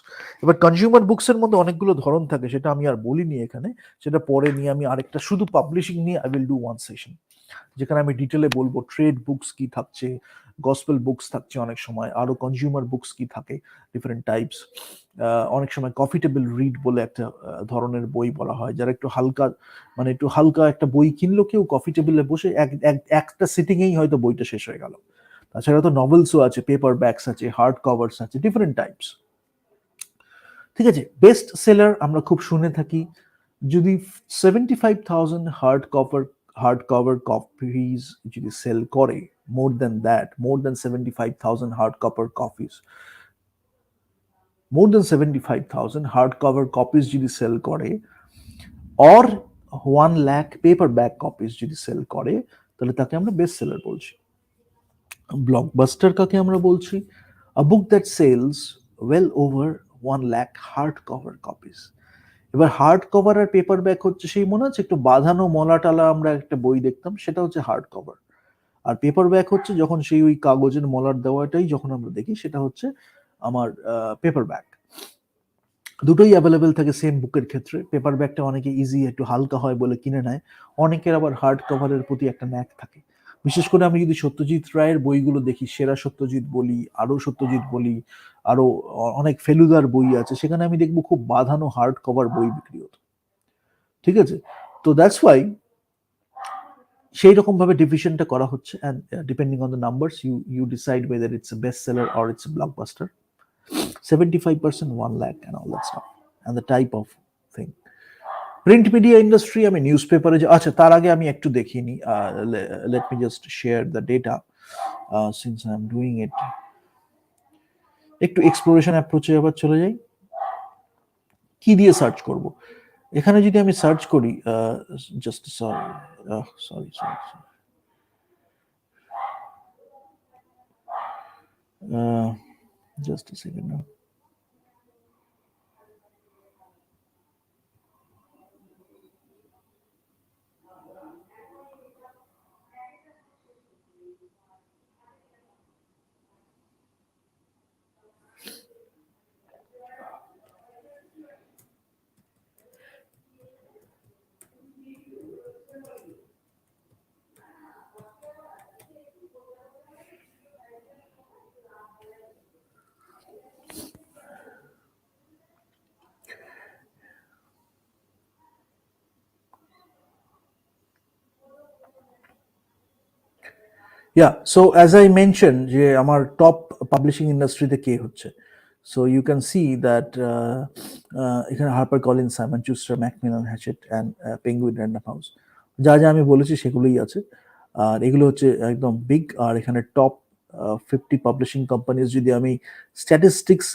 এবার কনজিউমার বুকসের মধ্যে অনেকগুলো ধরন থাকে, সেটা আমি আর বলিনি এখানে, সেটা পরে নিয়ে আমি আরেকটা শুধু পাবলিশিং নিয়ে I will do one session. যেখানে আমি ডিটেলে বলবো ট্রেড বুকস কি থাকছে, গসপেল বুকস থাকছে, অনেক সময় আরো কনজিউমার বুকস কি থাকে, ডিফারেন্ট টাইপস। অনেক সময় কফি টেবিল রিড বলে একটা ধরনের বই বলা হয়, যারা একটু হালকা, মানে একটু হালকা একটা বই কিনলো কেউ কফি টেবিলে বসে একটা সিটিং এই হয়তো বইটা শেষ হয়ে গেল। তাছাড়া তো নভেলসও আছে, পেপার ব্যাগস আছে, হার্ড কভার্স আছে, ডিফারেন্ট টাইপস। ঠিক আছে, বেস্ট সেলার আমরা খুব শুনে থাকি, যদি 75,000 হার্ড কভার কপিজ যদি সেল করে, মোর দেন 75,000 হার্ড কভার কপিজ, মোর দেন 75,000 হার্ড কভার কপিজ যদি সেল করে, or 1 lakh paper back copies যদি সেল করে, তাহলে তাকে আমরা বেস্ট সেলার বলছি। ব্লকবাস্টার কাকে আমরা বলছি? A book that sells well over 1 lakh hard cover copies. এবার হার্ড কভার আর পেপার ব্যাক হচ্ছে সেই, মনে আছে একটু বাঁধানো মলাটালা আমরা একটা বই দেখতাম, সেটা হচ্ছে হার্ড কভার। আর পেপার ব্যাক হচ্ছে যখন সেই ওই কাগজের মলার দেওয়াটাই যখন আমরা দেখি, সেটা হচ্ছে আমার পেপার ব্যাক। দুটোই অ্যাভেলেবেল থাকে সেম বুকের ক্ষেত্রে। পেপার ব্যাগটা অনেকে ইজি, একটু হালকা হয় বলে কিনে নেয়, অনেকের আবার হার্ড কভারের প্রতি একটা ন্যাক থাকে। বিশেষ করে আমি যদি সত্যজিৎ রায়ের বইগুলো দেখি, সেরা সত্যজিৎ বলি, আরো সত্যজিৎ বলি, আরো অনেক ফেলুদার বই আছে, সেখানে আমি দেখবো খুব বাঁধানো হার্ড কভার বই বিক্রি হতো। ঠিক আছে, তো দ্যাটস ওয়াই সেই রকম ভাবে ডিভিশনটা করা হচ্ছে, and depending on the numbers you decide whether it's a best seller or it's a blockbuster. 75%, 1 lakh, and all that stuff, and the type of thing. Print media industry, আমি news পেপারে, আচ্ছা তার আগে আমি একটু দেখিনি, late me just share the data since I am doing it. একটু exploration অ্যাপ্রোচে আবার চলে যাই, কি দিয়ে সার্চ করব। এখানে যদি আমি সার্চ করি, just sorry, just a second now. Yeah, so as I mentioned, যে আমার টপ পাবলিশিং ইন্ডাস্ট্রিতে কে হচ্ছে, so you can see that এখানে Harper Collins, Simon Schuster, Macmillan, Hachette and Penguin Random House, যা যা আমি বলেছি সেগুলোই আছে। আর এগুলো হচ্ছে একদম বিগ। আর এখানে টপ 50 পাবলিশিং কোম্পানিজ যদি আমি স্ট্যাটিস্টিক্স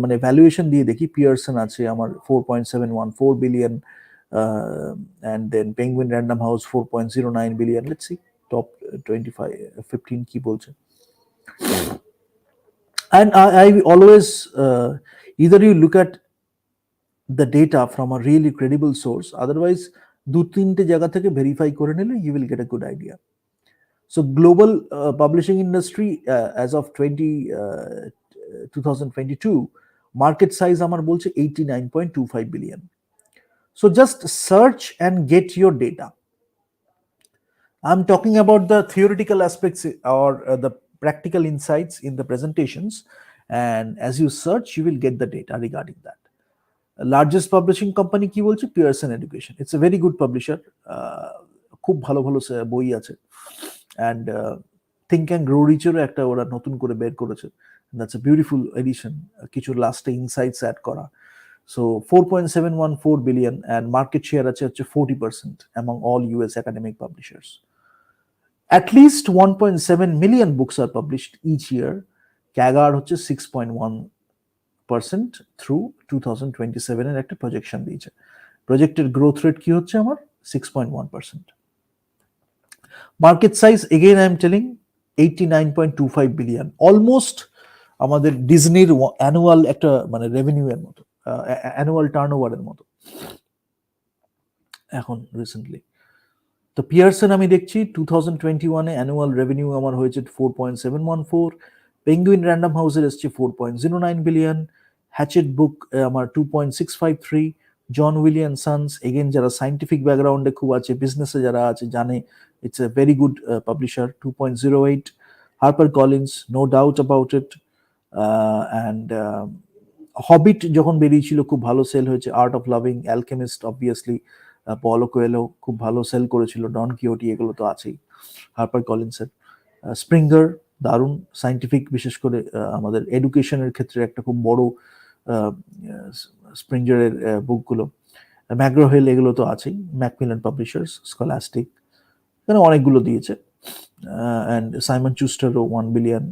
মানে ভ্যালুয়েশন দিয়ে দেখি, পিয়ারসন আছে আমার 4.714 billion, and then Penguin Random House 4.09 billion. Let's see top 25 15 কি বলছে। And I always, either you look at the data from a really credible source, otherwise দু তিনটে জায়গা থেকে ভেরিফাই করে নিলে you will get a good idea. So global publishing industry as of 2022 market size আমার বলছে 89.25 billion. So just search and get your data. I'm talking about the theoretical aspects or the practical insights in the presentations, and as you search you will get the data regarding that. Largest publishing company কি বলছে? Pearson Education. It's a very good publisher. খুব ভালো ভালো বই আছে, and Think and Grow Rich এরও একটা ওরা নতুন করে বের করেছে, that's a beautiful edition, কিছু লাস্টে ইনসাইটস অ্যাড করা। So 4.714 billion and market share আছে হচ্ছে 40% among all US academic publishers. At least 1.7 million books are published each year. CAGR হচ্ছে 6.1% through 2027 এর একটা প্রজেকশন দিয়েছে। প্রজেক্টেড গ্রোথ রেট কি হচ্ছে আমার? 6.1%. Market size again I am telling 89.25 billion, almost আমাদের ডিজনির অ্যানুয়াল একটা মানে রেভিনিউ এর মতো, অ্যানুয়াল টার্নওভারের মতো এখন রিসেন্টলি। তো পিয়ারসন আমি দেখছি 2021 অ্যানুয়াল রেভিনিউ আমার হয়েছে 4.714, পেঙ্গুইন র্যান্ডম হাউসের এসছে 4.09 বিলিয়ন, হ্যাচেট বুক আমার 2.653, জন উইলিয়াম সানস, এগেন যারা সাইন্টিফিক ব্যাকগ্রাউন্ডে খুব আছে, বিজনেসে যারা আছে জানে, it's a very good publisher. 2.08। Harper Collins, no doubt about it. And Hobbit যখন বেরিয়েছিল খুব ভালো সেল হয়েছে। Art of loving, Alchemist obviously Paulo Coelho খুব ভালো সেল করেছিল। ডন কিওটি এগুলো তো আছেই হার্পার কলিন্সের। স্প্রিঙ্গার দারুণ সাইন্টিফিক, বিশেষ করে আমাদের এডুকেশনের ক্ষেত্রে একটা খুব বড় স্প্রিঙ্গারের বুকগুলো। ম্যাগ্রো হিল এগুলো তো আছেই। ম্যাকমিলান পাবলিশার্স, স্কলাস্টিক, এখানে অনেকগুলো দিয়েছে। অ্যান্ড সাইমন চুস্টারও 1 বিলিয়ন।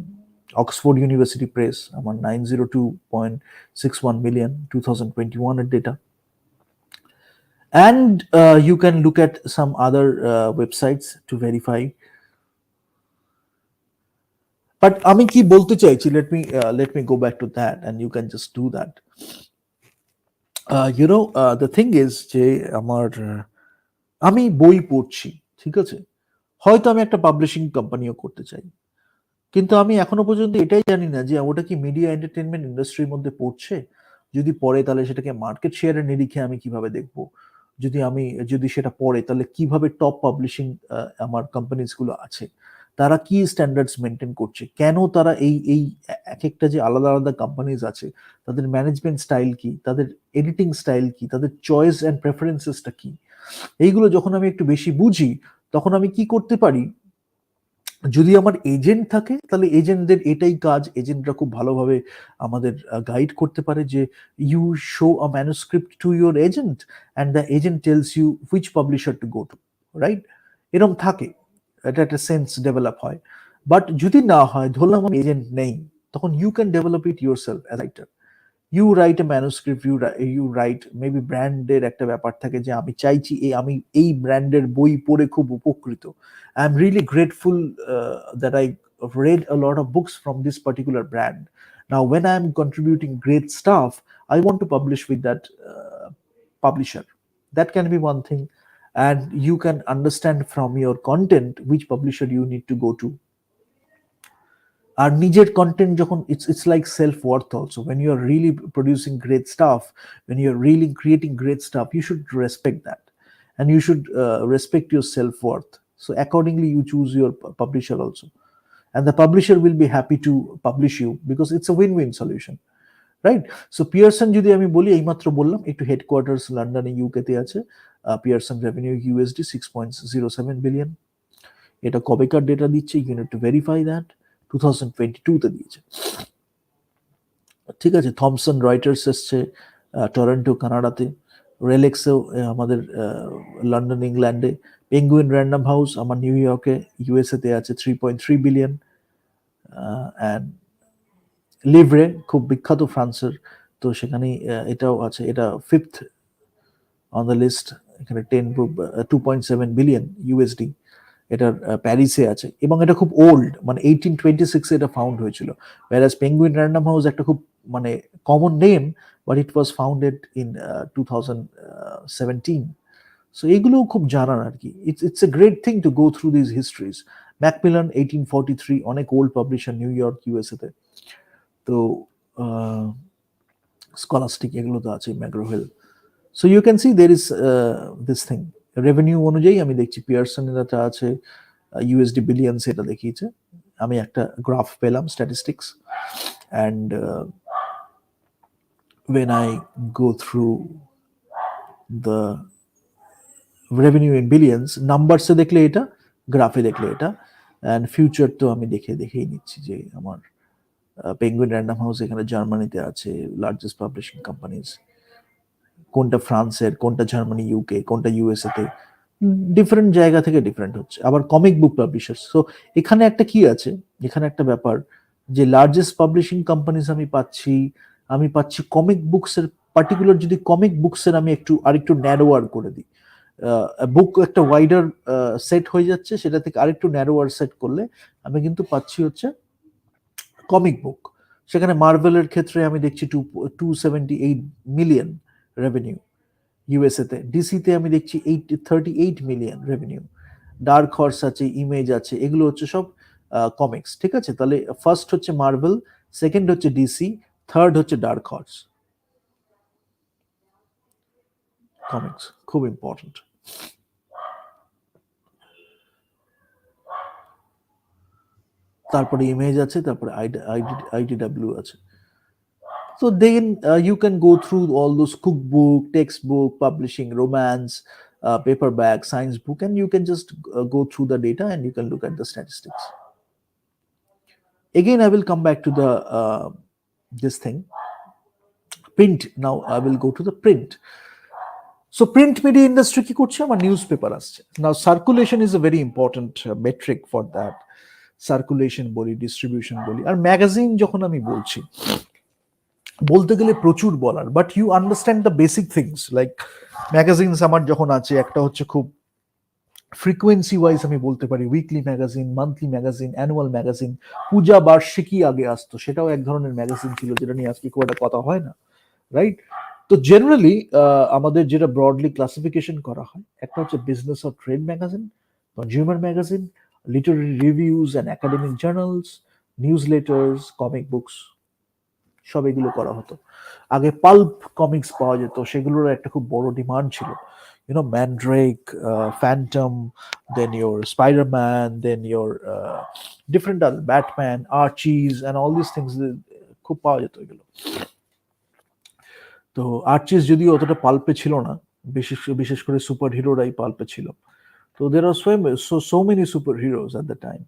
অক্সফোর্ড ইউনিভার্সিটি প্রেস আমার 902.61 million 2021 এর ডেটা। And you can look at some other websites to verify. But আমি কি বলতে চাইছি, let me go back to that and you can just do that. The thing is যে আমার আমি বই পড়ছি, ঠিক আছে, হয়তো আমি একটা পাবলিশিং কোম্পানিও করতে চাই, কিন্তু আমি এখনো পর্যন্ত এটাই জানি না যে ওটা কি মিডিয়া এন্টারটেনমেন্ট ইন্ডাস্ট্রির মধ্যে পড়ছে। যদি পড়ে তাহলে সেটাকে মার্কেট শেয়ারের নিরিখে আমি কিভাবে দেখবো। যদি সেটা পড়ে তাহলে কিভাবে টপ পাবলিশিং আমার কোম্পানিজ গুলো আছে, তারা কি স্ট্যান্ডার্ডস মেনটেন করছে, কেন তারা এই এই এক একটা যে আলাদা আলাদা কোম্পানিজ আছে তাদের ম্যানেজমেন্ট স্টাইল কি, তাদের এডিটিং স্টাইল কি, তাদের চয়েস অ্যান্ড প্রেফারেন্সেসটা কি। এইগুলো যখন আমি একটু বেশি বুঝি তখন আমি কি করতে পারি, যদি আমার এজেন্ট থাকে তাহলে এজেন্টদের এটাই কাজ, এজেন্টরা খুব ভালোভাবে আমাদের গাইড করতে পারে যে you show a manuscript to your agent and the agent tells you which publisher to go to, right? এরকম থাকে, এটা একটা সেন্স ডেভেলপ হয়। বাট যদি না হয়, ধরলাম আমার এজেন্ট নেই, তখন you can develop it your self as writer. You write a manuscript, you write maybe ব্র্যান্ডের একটা ব্যাপার থাকে যে আমি চাইছি আমি এই ব্র্যান্ডের বই পড়ে খুব উপকৃত। I am really grateful that I read a lot of books from this particular brand. Now when I am contributing great stuff, I want to publish with that publisher. That can be one thing. And you can understand from your content which publisher you need to go to. আর নিজের content যখন it's like self worth also. When you are really producing great stuff, when you are really creating great stuff, you should respect that, and you should respect your self worth. So accordingly you choose your publisher also, and the publisher will be happy to publish you because it's a win-win solution, right? So Pearson যদি আমি বলি, এইমাত্র বললাম একটু headquarters লন্ডনে UK তে আছে। Pearson revenue USD 6.07 billion. এটা কবেকার ডেটা দিচ্ছে, you need to verify that. 2022 তে দিয়েছে, ঠিক আছে। থমসন রয়টার্স এসছে টরন্টো কানাডাতে। রেলেক্সেও আমাদের লন্ডন ইংল্যান্ডে। পেঙ্গুইন র্যান্ডম হাউস আমার নিউ ইয়র্কে USA তে আছে 3.3 বিলিয়ন। অ্যান্ড লিভরে খুব বিখ্যাত ফ্রান্সের, তো সেখানে এটাও আছে, এটা 5th অন দ্য লিস্ট। এখানে 2.7 বিলিয়ন USD। এটার প্যারিসে আছে এবং এটা খুব ওল্ড, মানে 1826 এটা ফাউন্ড হয়েছিল। whereas পেঙ্গুইন র্যান্ডম হাউস একটা খুব মানে common name, but it was founded in 2017। So এগুলো খুব জানার আর কি। It's a great thing to go through this histories. Macmillan 1843, অনেক old publisher, New York USA তে। তো স্কলাস্টিক এগুলো তো আছে, McGraw Hill. So you can see there is this thing. Revenue অনুযায়ী আমি দেখছি পিয়ারসনের এটা আছে USD বিলিয়ন, সেটা দেখিয়েছে। আমি একটা গ্রাফ পেলাম, statistics, and when I go through the revenue in billions, নাম্বারসে দেখলে এটা, গ্রাফে দেখলে এটা, অ্যান্ড ফিউচার তো আমি দেখেই নিচ্ছি যে আমার পেঙ্গুইন র্যান্ডম হাউস এখানে জার্মানিতে আছে, লার্জেস্ট পাবলিশিং কোম্পানিজ, কোনটা ফ্রান্সের, কোনটা জার্মানি, ইউকে, কোনটা USA তে, ডিফারেন্ট জায়গা থেকে ডিফারেন্ট হচ্ছে। আবার কমিক বুক পাবলিশার্স, সো এখানে একটা কি আছে, এখানে একটা ব্যাপার যে লার্জেস্ট পাবলিশিং কোম্পানিজ আমি পাচ্ছি কমিক বুকসের, পার্টিকুলার যদি কমিক বুকসের আমি আরেকটু ন্যারোয়ার করে দিই, বুক একটা ওয়াইডার সেট হয়ে যাচ্ছে, সেটা থেকে আরেকটু ন্যারোয়ার সেট করলে আমি কিন্তু পাচ্ছি হচ্ছে কমিক বুক। সেখানে মার্ভেলের ক্ষেত্রে আমি দেখছি 278 মিলিয়ন রেভিনিউ USA তে। ডিসিতে আমি দেখছি 38 মিলিয়ন রেভিনিউ। ডার্ক হর্স আছে, ইমেজ আছে, এগুলো হচ্ছে সব কমিক্স, ঠিক আছে। তাহলে ফার্স্ট হচ্ছে মার্ভেল, সেকেন্ড হচ্ছে DC, থার্ড হচ্ছে ডার্ক হর্স। কমিক্স খুব ইম্পর্টেন্ট। তারপরে ইমেজ আছে, তারপরে আইডিডাব্লিউ আছে। So then you can go through all those cookbook, textbook, publishing, romance, paperback, science book, and you can just go through the data and you can look at the statistics. Again, I will come back to the this thing, print. Now I will go to the print. So print media industry কি করছে, আমার newspaper আসছে। Now circulation is a very important metric for that. Circulation বলি, distribution বলি, আর magazine যখন আমি বলছি, বলতে গেলে প্রচুর বলার, but you understand the basic things. Like magazines আমার যখন আছে, একটা হচ্ছে খুব ফ্রিকোয়েন্সি ওয়াইজ আমি বলতে পারি weekly magazine, monthly magazine, annual magazine. Puja বার্ষিকী আগে আসতো, সেটাও এক ধরনের ম্যাগাজিন ছিল, যেটা নিয়ে আজকে খুব একটা কথা হয় না, রাইট? তো জেনারেলি আমাদের যেটা ব্রডলি ক্লাসিফিকেশন করা হয়, একটা হচ্ছে business or trade magazine, consumer magazine, literary reviews and academic journals, news letters, comic books, সব এগুলো করা হতো। আগে পাল্প কমিক্স পাওয়া যেত, সেগুলোর একটা খুব বড় ডিমান্ড ছিল। Mandrake, Phantom, then your Spider-Man, then your different other Batman, Archies, and all these things খুব পাওয়া যেত এগুলো। তো আর্চিস যদিও অতটা পাল্পে ছিল না, বিশেষ করে সুপার হিরোরাই পাল্পে ছিল। তো there are so many super heroes at the time.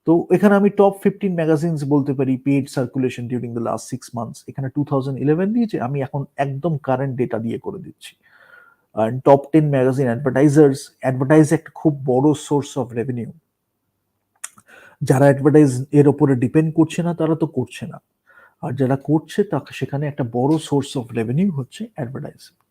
তো এখানে আমি টপ 15 ম্যাগাজিনস বলতে পারি paid circulation during the last 6 months. এখানে 2011 দিয়েছে, আমি এখন একদম কারেন্ট ডেটা দিয়ে করে দিচ্ছি। আর টপ 10 ম্যাগাজিন অ্যাডভার্টাইজ একটা খুব বড় সোর্স অফ রেভিনিউ। যারা অ্যাডভার্টাইজ এর উপরে ডিপেন্ড করছে না, তারা তো করছে না, আর যারা করছে তাকে সেখানে একটা বড় সোর্স অফ রেভিনিউ হচ্ছে অ্যাডভার্টাইজমেন্ট।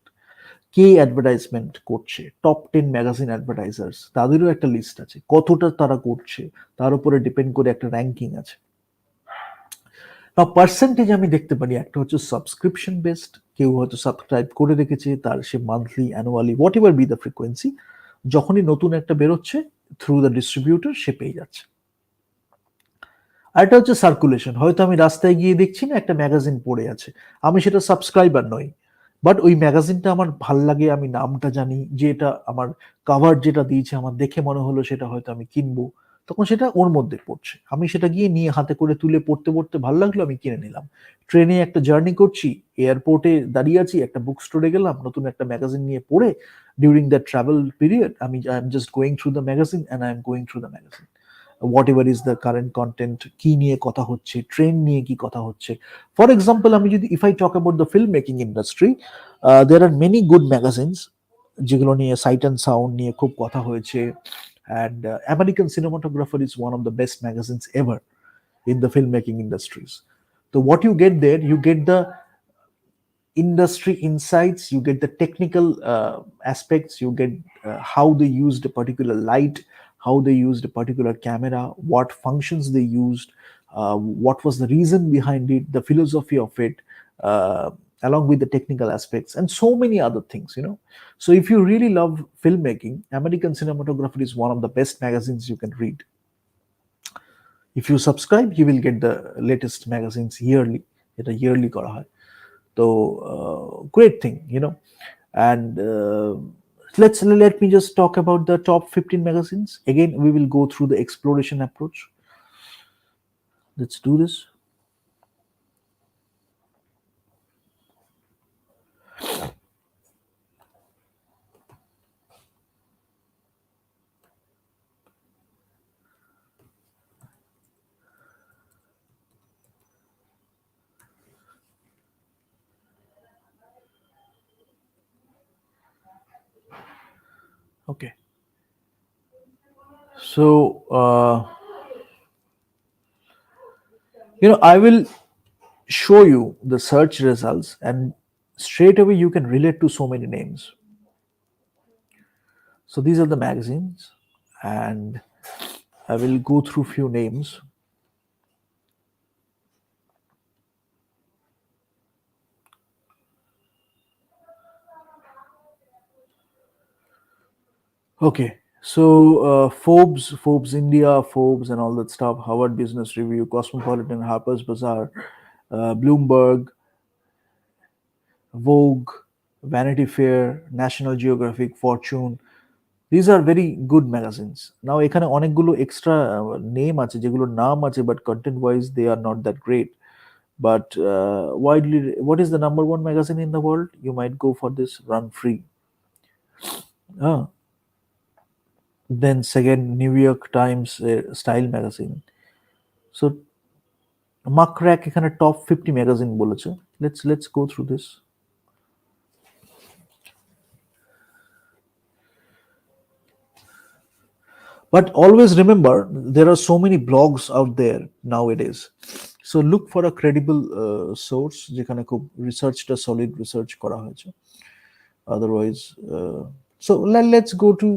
কে অ্যাডভার্টাইজমেন্ট করছে? টপ 10 ম্যাগাজিন অ্যাডভার্টাইজার্স, তাদেরও একটা লিস্ট আছে, কতটা তারা করছে তার উপরে ডিপেন্ড করে একটা র্যাঙ্কিং আছে। বা পার্সেন্টেজ আমি দেখতে পারি, একটা হচ্ছে সাবস্ক্রিপশন বেসড, কেউ হয়তো সাবস্ক্রাইব করে রেখেছে, তার সে monthly, annually, whatever be the frequency, যখনই নতুন একটা বেরোচ্ছে থ্রু দ্য ডিস্ট্রিবিউটর সে পেয়ে যাচ্ছে। আর এটা হচ্ছে সার্কুলেশন, হয়তো আমি রাস্তায় গিয়ে দেখছি না একটা ম্যাগাজিন পড়ে আছে, আমি সেটা সাবস্ক্রাইবার নই, বাট ওই ম্যাগাজিনটা আমার ভাল লাগে, আমি নামটা জানি, যে এটা আমার কাভার যেটা দিয়েছে আমার দেখে মনে হলো সেটা হয়তো আমি কিনবো, তখন সেটা ওর মধ্যে পড়ছে, আমি সেটা গিয়ে নিয়ে হাতে করে তুলে পড়তে পড়তে ভালো লাগলো, আমি কিনে নিলাম। ট্রেনে একটা জার্নি করছি, এয়ারপোর্টে দাঁড়িয়ে আছি, একটা বুক স্টোরে গেলাম, নতুন একটা ম্যাগাজিন নিয়ে পড়ে, during the travel period I am just going through the magazine and I am going through the magazine, what ever is the current content, কি নিয়ে কথা হচ্ছে, ট্রেন নিয়ে কি কথা হচ্ছে। ফর এক্সাম্পল, আমি যদি if I talk about the film making industry, there are many good magazines যেগুলো নিয়ে সাইট অ্যান্ড সাউন্ড নিয়ে খুব কথা হয়েছে, and American cinematographer is one of the best magazines ever in the filmmaking industries. So what you get there, you get the industry insights, you get the technical aspects, you get how they used a particular light, how they used a particular camera, what functions they used, what was the reason behind it, the philosophy of it, along with the technical aspects and so many other things. So if you really love filmmaking, American Cinematographer is one of the best magazines you can read. If you subscribe, you will get the latest magazines yearly. এটা yearly করা হয়। তো great thing, and let me just talk about the top 15 magazines. Again, we will go through the exploration approach. Let's do this. Okay. So, I will show you the search results, and straight away you can relate to so many names. So these are the magazines, and I will go through few names. Okay, so Forbes India, Forbes and all that stuff, Harvard Business Review, Cosmopolitan, Harper's Bazaar, Bloomberg, Vogue, Vanity Fair, National Geographic, Fortune. These are very good magazines. Now এখানে অনেকগুলো extra name আছে যেগুলোর নাম আছে, but content wise they are not that great. But widely, what is the number one magazine in the world? You might go for this, Run Free. Ah, then second, New York Times Style magazine. So Muckrack এখানে top 50 magazine বলেছে. Let's go through this. But always remember, there are so many blogs out there nowadays. So look for a credible source যেখানে খুব রিসার্চটা solid research করা হয়েছে। Otherwise, so let's go to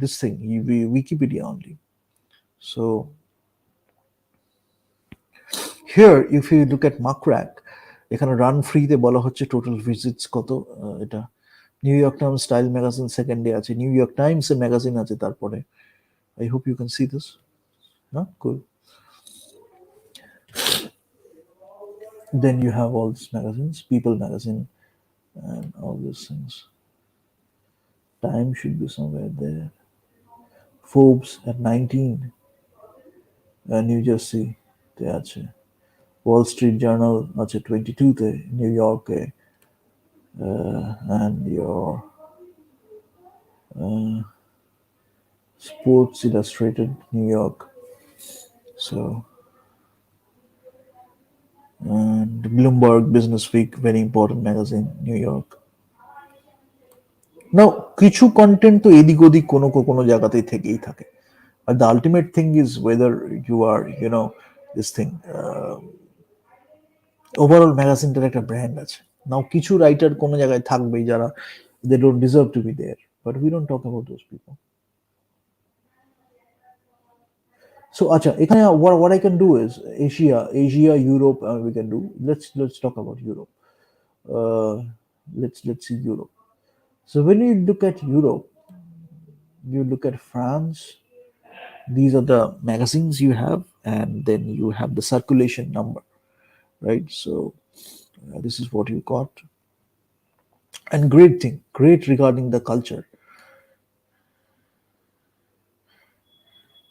this thing, Wikipedia only. So here, if you look at Muckrack, এখানে run ফ্রিতে বলা হচ্ছে total visits কত। এটা new York Times style magazine সেকেন্ডে আছে, নিউ ইয়র্ক টাইমস এর ম্যাগাজিন আছে তারপরে। I hope you can see this. Huh? Cool. Then you have all these magazines, People Magazine, and all these things. Time should be somewhere there. Forbes at 19, New Jersey, তে আছে। Wall Street Journal আছে 22 তে, New York, and your Sports Illustrated, New York. So, and Bloomberg Business Week, very important magazine, New York. নাও কিছু content তো এদিক ওদিক কোনো কোনো জায়গাতেই থেকেই থাকে, আর the ultimate thing is whether you are this thing overall ম্যাগাজিনটার একটা ব্র্যান্ড আছে। নাও কিছু রাইটার কোনো জায়গায় থাকবেই যারা they don't deserve to be there, but we don't talk about those people. So আচ্ছা, এখানে what I can do is Asia, Europe, we can do. Let's talk about Europe. Uh, let's see Europe. So when you look at Europe, you look at France. These are the magazines you have, and then you have the circulation number, right? So this is what you got. And great thing, great regarding the culture.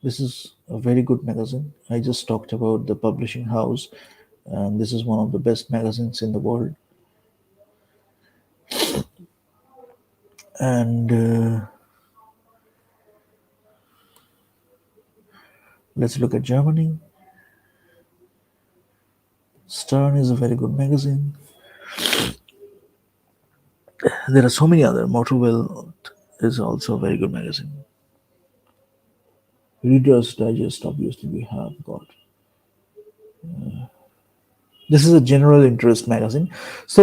This is a very good magazine. I just talked about the publishing house, and this is one of the best magazines in the world. And let's look at Germany. Stern is a very good magazine. There are so many other. Motorwell is also a very good magazine. Reader's Digest, obviously, we have got. This is a general interest magazine. So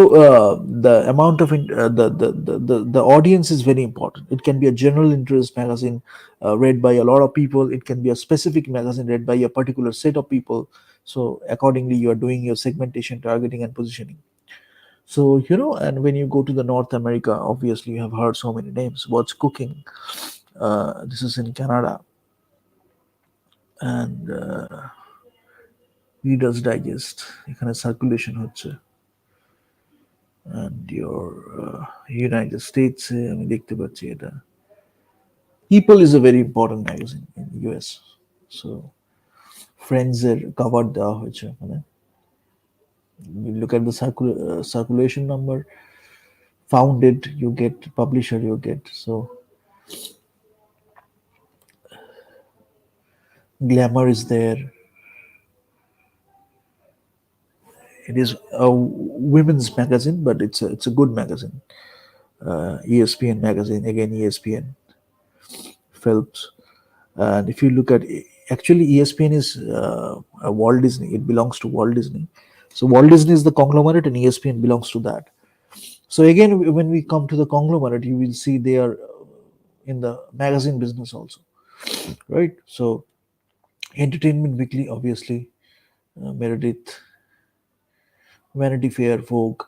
the amount of the audience is very important. It can be a general interest magazine read by a lot of people. It can be a specific magazine read by a particular set of people. So accordingly, you are doing your segmentation, targeting, and positioning. So and when you go to the North America, obviously you have heard so many names. What's Cooking? This is in Canada. And Reader's Digest, এখানে circulation হচ্ছে। and your United States আমি দেখতে পাচ্ছি এটা। People is a very important magazine in US. So Friends এর cover দেওয়া হয়েছে মানে। You look at the circulation number, founded, you get publisher, you get. So Glamour is there. It is a women's magazine, but it's a good magazine. ESPN magazine, again ESPN, Phelps. And if you look at, actually ESPN is a Walt Disney. It belongs to Walt Disney. So Walt Disney is the conglomerate, and ESPN belongs to that. So again, when we come to the conglomerate, you will see they are in the magazine business also, right? So Entertainment Weekly, obviously, Meredith, Vanity Fair, Vogue.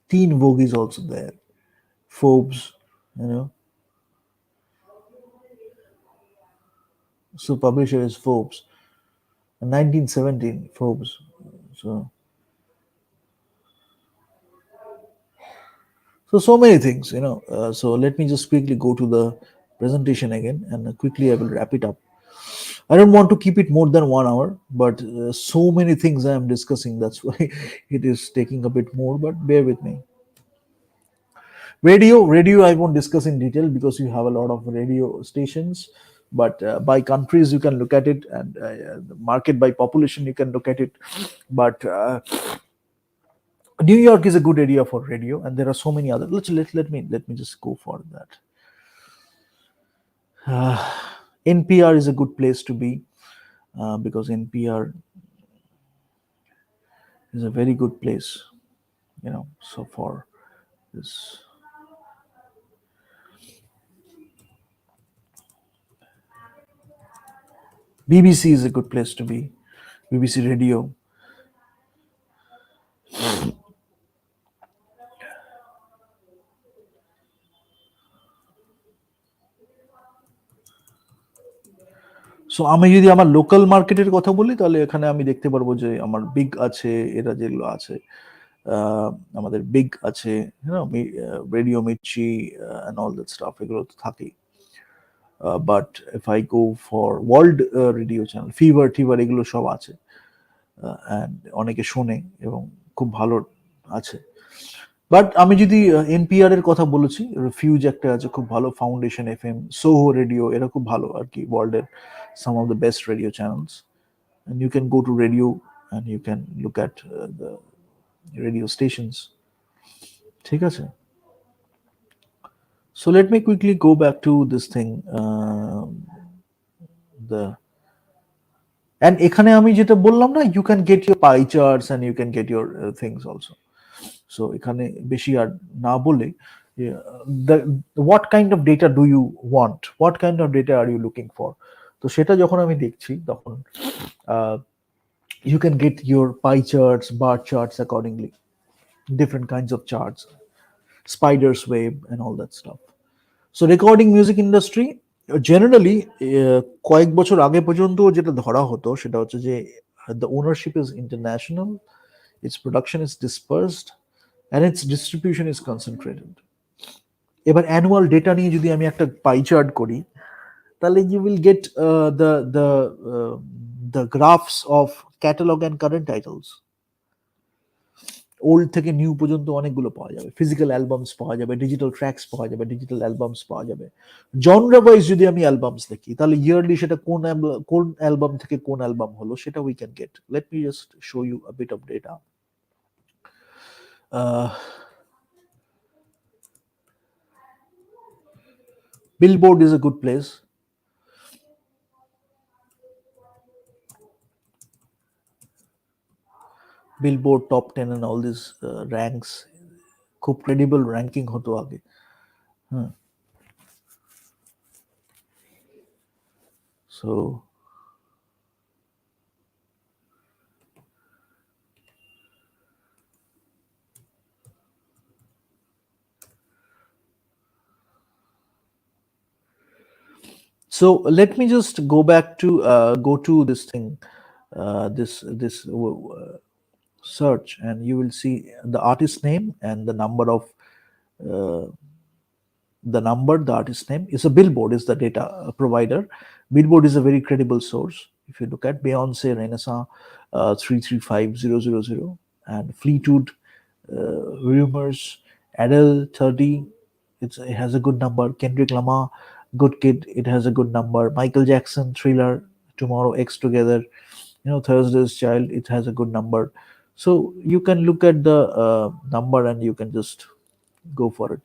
Teen Vogue is also there. Forbes, you know. So publisher is Forbes. 1917 Forbes. So so many things, so let me just quickly go to the presentation again, and quickly I will wrap it up. I don't want to keep it more than 1 hour, but so many things I am discussing. That's why it is taking a bit more. But bear with me. Radio, I won't discuss in detail because you have a lot of radio stations. But by countries, you can look at it, and the market by population, you can look at it. But New York is a good area for radio, and there are so many other. Let me just go for that. NPR is a good place to be, because NPR is a very good place, so far this. BBC is a good place to be. BBC Radio. So আমি যদি আমার local মার্কেটের কথা বলি, তাহলে এখানে আমি দেখতে পারবো যে আমার বিগ আছে, এরা যেগুলো আছে, আহ, আমাদের বিগ আছে, radio Mirchi and all that stuff, এগুলো তো থাকেই। But if I go for world radio channel, fever টিভার, এগুলো সব আছে, অ্যান্ড অনেকে শোনে এবং খুব ভালো আছে। বাট আমি যদি এনপিআর এর কথা বলেছি, রিফিউজ একটা আছে খুব ভালো, ফাউন্ডেশন এফএম, সোহো রেডিও, এরা খুব ভালো আর কি, ওয়ার্ল্ডের some of the best radio channels. And you can go to radio and you can look at the radio stations. ঠিক আছে? So let me quickly go back to this thing. The and এখানে আমি যেটা বললাম না, you can get your pie charts and you can get your things also. So এখানে বেশি আর না বলে, yeah, the what kind of data do you want? What kind of data are you looking for? তো সেটা যখন আমি দেখছি, তখন you can get your pie charts, bar charts accordingly, different kinds of charts, spider's web and all that stuff. So recording music industry generally, কয়েক বছর আগে পর্যন্ত যেটা ধরা হতো সেটা হচ্ছে যে the ownership is international, its production is dispersed, and its distribution is concentrated. এবার অ্যানুয়াল ডেটা নিয়ে যদি আমি একটা পাই চার্ট করি, তাহলে you will get the graphs of catalog and current titles. Old থেকে নিউ পর্যন্ত অনেকগুলো পাওয়া যাবে, ফিজিক্যাল অ্যালবামস পাওয়া যাবে, ডিজিটাল ট্র্যাকস পাওয়া যাবে, ডিজিটাল অ্যালবামস পাওয়া যাবে। জনরা ওয়াইজ যদি আমি অ্যালবামস দেখি, তাহলে ইয়ারলি সেটা কোন অ্যালবাম থেকে কোন অ্যালবাম হলো সেটা we can get. Let me just show you a bit of data. Billboard is a good place. Billboard top 10 and all these ranks, খুব ক্রেডিবল র্যাঙ্কিং হতো আগে। So so let me just go to this thing, this search, and you will see the artist name and the artist name is a Billboard is the data provider. Billboard is a very credible source. If you look at Beyonce, Renaissance, 335000, and Fleetwood, Rumors, Adele, 30, it has a good number. Kendrick Lamar, Good Kid, it has a good number. Michael Jackson, Thriller, Tomorrow X Together, Thursday's Child, it has a good number. So you can look at the number and you can just go for it.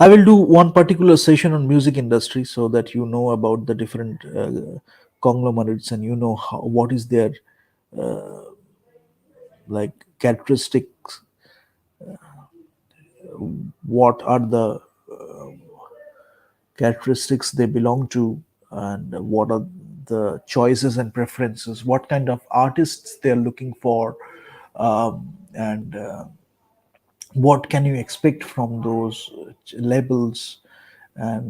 I will do one particular session on music industry so that you know about the different conglomerates, and you know what is their like characteristics, what are the characteristics they belong to, and what are the choices and preferences, what kind of artists they're looking for, and what can you expect from those labels, and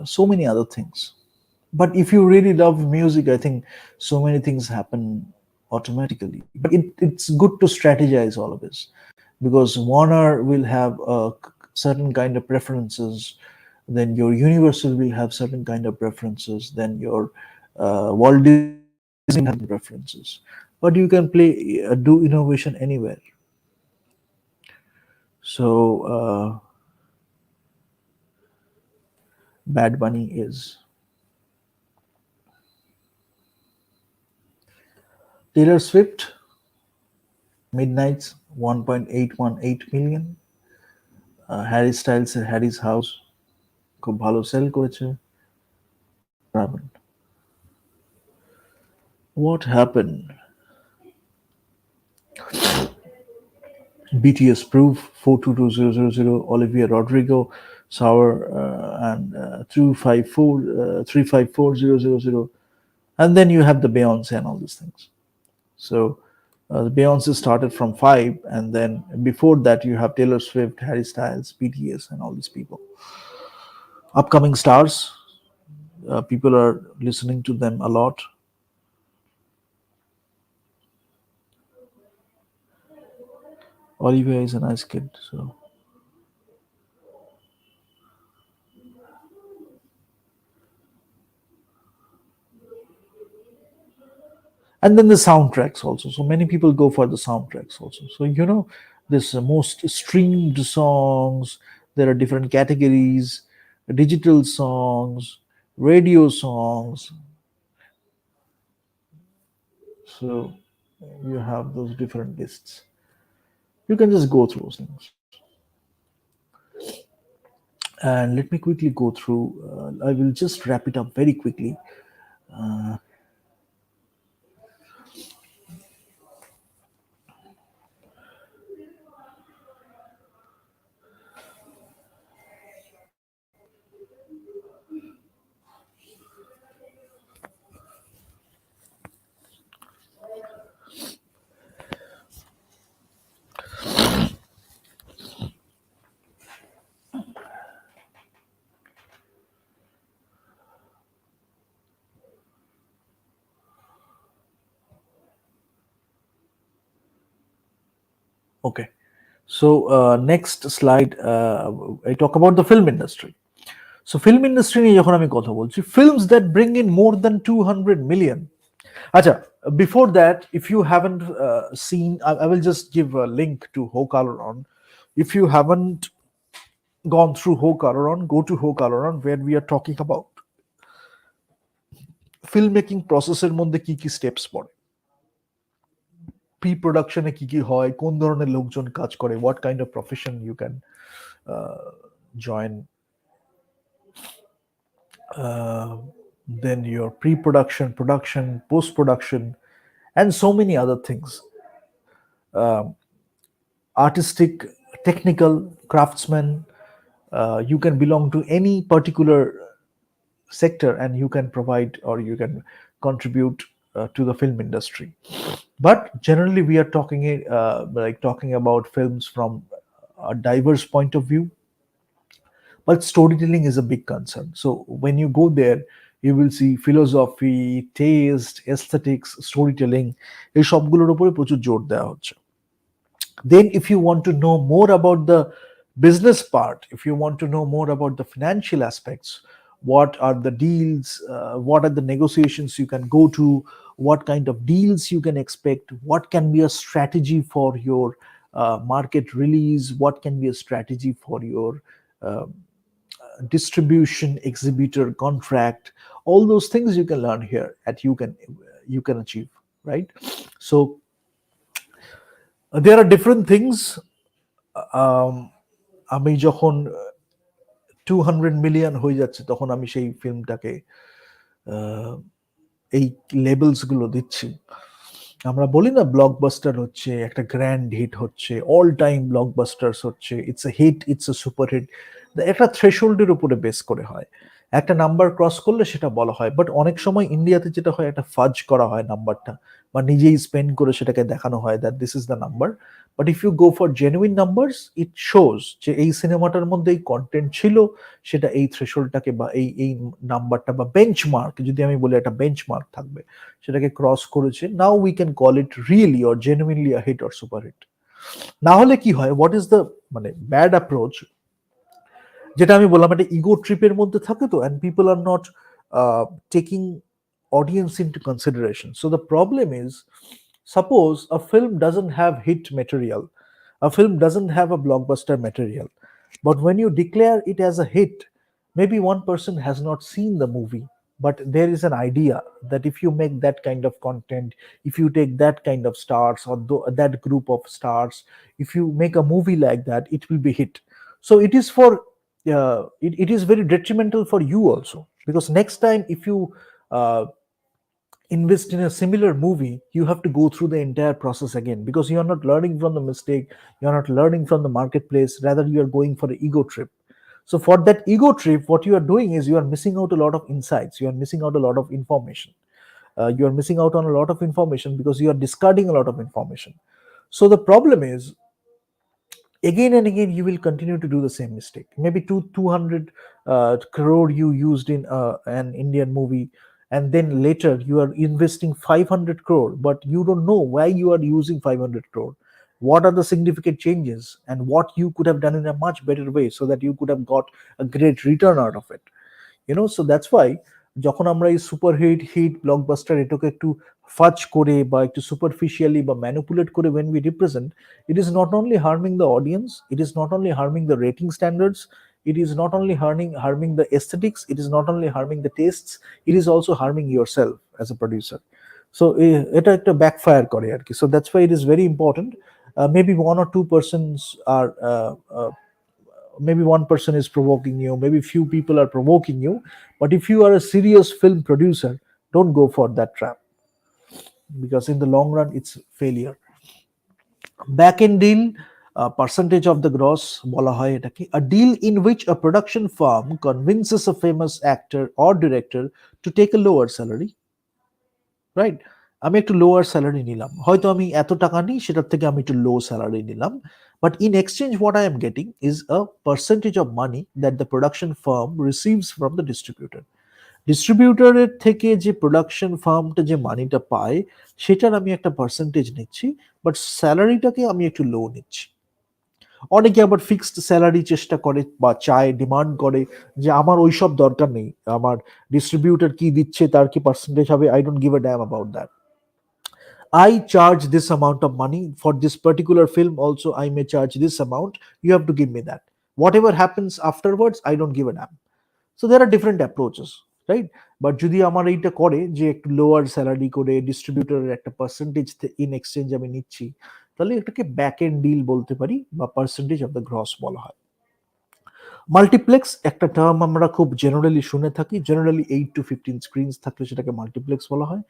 so many other things. But if you really love music, I think so many things happen automatically. But it's good to strategize all of this, because Warner will have a certain kind of preferences, then your Universal will have certain kind of preferences, then your Walt Disney will have preferences. But you can play do innovation anywhere. So Bad Bunny is Taylor Swift. Midnight's 1.818 million. Harry Styles এর Harry's House খুব ভালো sell করেছে। Raven. What happened? BTS Proof 422000, Olivia Rodrigo Sour and 354000, and then you have the Beyonce and all these things. So Beyonce started from 5, and then before that you have Taylor Swift, Harry Styles, BTS, and all these people. Upcoming stars, people are listening to them a lot. Olivia is a nice kid, so. And then the soundtracks also. So many people go for the soundtracks also. So this most streamed songs. There are different categories: digital songs, radio songs. So you have those different lists. You can just go through those things. And let me quickly go through. I will just wrap it up very quickly. Okay. So next slide, I talk about the film industry. So film industry নিয়ে যখন আমি কথা বলছি, films that bring in more than 200 million. Acha, before that, if you haven't seen, I will just give a link to Hokaloron. If you haven't gone through Hokaloron, go to Hokaloron, where we are talking about filmmaking process এর মধ্যে কি কি steps পড়ে, pre প্রোডাকশনে কি কি হয়, কোন ধরনের লোকজন কাজ করে, what kind of profession you can join, then your pre-production, production, post-production, and so many other things. Artistic, technical, craftsman, you can belong to any particular sector and you can provide or you can contribute to the film industry. But generally we are talking about films from a diverse point of view. But storytelling is a big concern. So when you go there, you will see philosophy, taste, aesthetics, storytelling, এই সবগুলোর উপরে প্রচুর জোর দেওয়া হচ্ছে. Then if you want to know more about the business part, if you want to know more about the financial aspects, what are the deals, what are the negotiations you can go to, what kind of deals you can expect, what can be a strategy for your market release, what can be a strategy for your distribution, exhibitor, contract, all those things you can learn here at you can achieve, right? So there are different things. আমি যখন 200 million হয়ে যাচ্ছে তখন আমি সেই ফিল্মটাকে এই labels গুলো দিচ্ছি। আমরা বলি না ব্লকবাস্টার হচ্ছে, একটা গ্র্যান্ড হিট হচ্ছে, অল টাইম ব্লকবাস্টার্স হচ্ছে, it's a hit, it's a super hit, একটা থ্রেশহোল্ডের উপরে বেস করে হয়। একটা নাম্বার ক্রস করলে সেটা বলা হয়, বাট অনেক সময় ইন্ডিয়াতে যেটা হয় একটা ফাজ করা হয় নাম্বারটা, বা নিজেই স্পেন্ড করে সেটাকে দেখানো হয় that this is the number. But if you go for genuine numbers it shows যে এই সিনেমাটার মধ্যে এই কন্টেন্ট ছিল, সেটা এই থ্রেশোল্ডটাকে বা এই নাম্বারটা বা বেঞ্চমার্ক, যদি আমি বলি একটা বেঞ্চমার্ক থাকবে, সেটাকে ক্রস করেছে, now we can call it really or genuinely a hit or super hit. না হলে কি হয়, হোয়াট ইজ দ্য মানে ব্যাড অ্যাপ্রোচ, যেটা আমি বললাম একটা ইগো ট্রিপের মধ্যে থাকে তো, and people are not taking audience into consideration. So the problem is, suppose a film doesn't have hit material, a film doesn't have a blockbuster material, but when you declare it as a hit, maybe one person has not seen the movie, but there is an idea that if you make that kind of content, if you take that kind of stars or that group of stars, if you make a movie like that, it will be hit. So it is for it is very detrimental for you also, because next time if you invest in a similar movie, you have to go through the entire process again, because you are not learning from the mistake, you are not learning from the marketplace, rather you are going for an ego trip. So for that ego trip, what you are doing is you are missing out a lot of insights, you are missing out a lot of information, you are missing out on a lot of information because you are discarding a lot of information. So the problem is, again and again you will continue to do the same mistake. Maybe 200 crore you used in an Indian movie, and then later you are investing 500 crore, but you don't know why you are using 500 crore, what are the significant changes, and what you could have done in a much better way so that you could have got a great return out of it. So that's why যখন আমরা এই super hit hit blockbuster এটাকে একটু ফাজ করে বা একটু superficially বা ম্যানিপুলেট করে when we represent, it is not only harming the audience, it is not only harming the rating standards, it is not only harming the aesthetics, it is not only harming the tastes, it is also harming yourself as a producer. So এটা একটা backfire করে আর কি, so that's why it is very important. Maybe one or two persons are maybe one person is provoking you, maybe few people are provoking you, but if you are a serious film producer, don't go for that trap, because in the long run it's failure. Back end deal, percentage of the gross বলা হয় এটাকে, a deal in which a production firm convinces a famous actor or director to take a lower salary, right? আমি একটু lower salary নিলাম, হয়তো আমি এত টাকা নিই সেটার থেকে আমি একটু লো স্যালারি নিলাম, but in exchange what I am getting is a percentage of money that the production firm receives from the distributor. ডিস্ট্রিবিউটরের থেকে যে প্রোডাকশন ফার্মটা যে মানিটা পায়, সেটার আমি একটা পার্সেন্টেজ নিচ্ছি, বাট স্যালারিটাকে আমি একটু লো নিচ্ছি। অনেকে আবার ফিক্সড স্যালারি চেষ্টা করে বা চায়, ডিমান্ড করে যে আমার ওইসব দরকার নেই, আমার ডিস্ট্রিবিউটর কি দিচ্ছে তার কি পার্সেন্টেজ হবে, I don't give a dam about that. I charge this amount of money for this particular film, also I may charge this amount, you have to give me that, whatever happens afterwards I don't give a damn. So there are different approaches, right? But যদি আমার এইটা করে যে একটু lower salary করে ডিস্ট্রিবিউটরের একটা percentage in exchange আমি নিচ্ছি, তাহলে এটাকে ব্যাক এন্ড ডিল বলতে পারি বা পার্সেন্টেজ অফ দ্য গ্রস বলা হয়। মাল্টিপ্লেক্স একটা টার্ম আমরা খুব জেনারেলি শুনে থাকি, জেনারেলি 8 to 15 স্ক্রিনস থাকলে সেটাকে মাল্টিপ্লেক্স বলা হয়।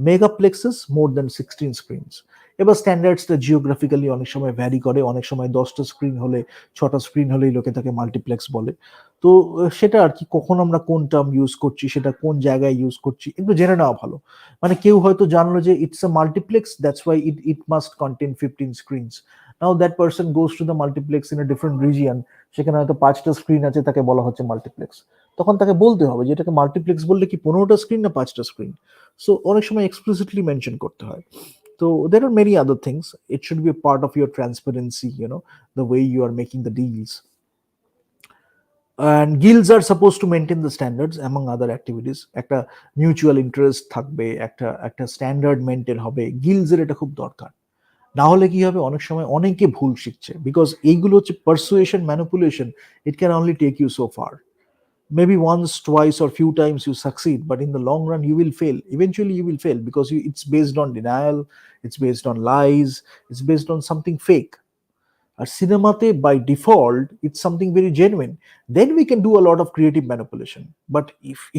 মেগাপ্লেক্সেস মোর দ্যান 16 স্ক্রিনস। এবার স্ট্যান্ডার্ডসটা জিওগ্রাফিক্যালি অনেক সময় ভ্যারি করে, অনেক সময় 10টা স্ক্রিন হলে, 6টা স্ক্রিন হলেই লোকে তাকে মাল্টিপ্লেক্স বলে। তো সেটা আর কি, কখন আমরা কোন টার্ম ইউজ করছি, সেটা কোন জায়গায় ইউজ করছি একটু জেনে নেওয়া ভালো। মানে কেউ হয়তো জানলো যে it's a multiplex, that's why it must contain 15 screens. Now that person goes to the multiplex in a different region, সেখানে হয়তো 5টা স্ক্রিন আছে, তাকে বলা হচ্ছে মাল্টিপ্লেক্স। তখন তাকে বলতে হবে যে এটাকে মাল্টিপ্লেক্স বললে কি 15টা স্ক্রিন না 5টা স্ক্রিন। সো অনেক সময় এক্সপ্লিসিটলি মেনশন করতে হয়। তো there are many other things, it should be a part of your transparency, the way you are making the deals. And guilds are supposed to maintain the standards among other activities. একটা mutual interest থাকবে, একটা standard maintain হবে, Giles এর এটা খুব দরকার। না হলে কি হবে, অনেক সময় অনেকে ভুল শিখছে, বিকজ এইগুলো হচ্ছে persuasion, manipulation, it can only take you so far. Maybe once, twice, or few times you succeed, but in the long run you will fail, eventually you will fail, because it's based on denial, it's based on lies, it's based on something fake. Our cinemate by default it's something very genuine, then we can do a lot of creative manipulation. But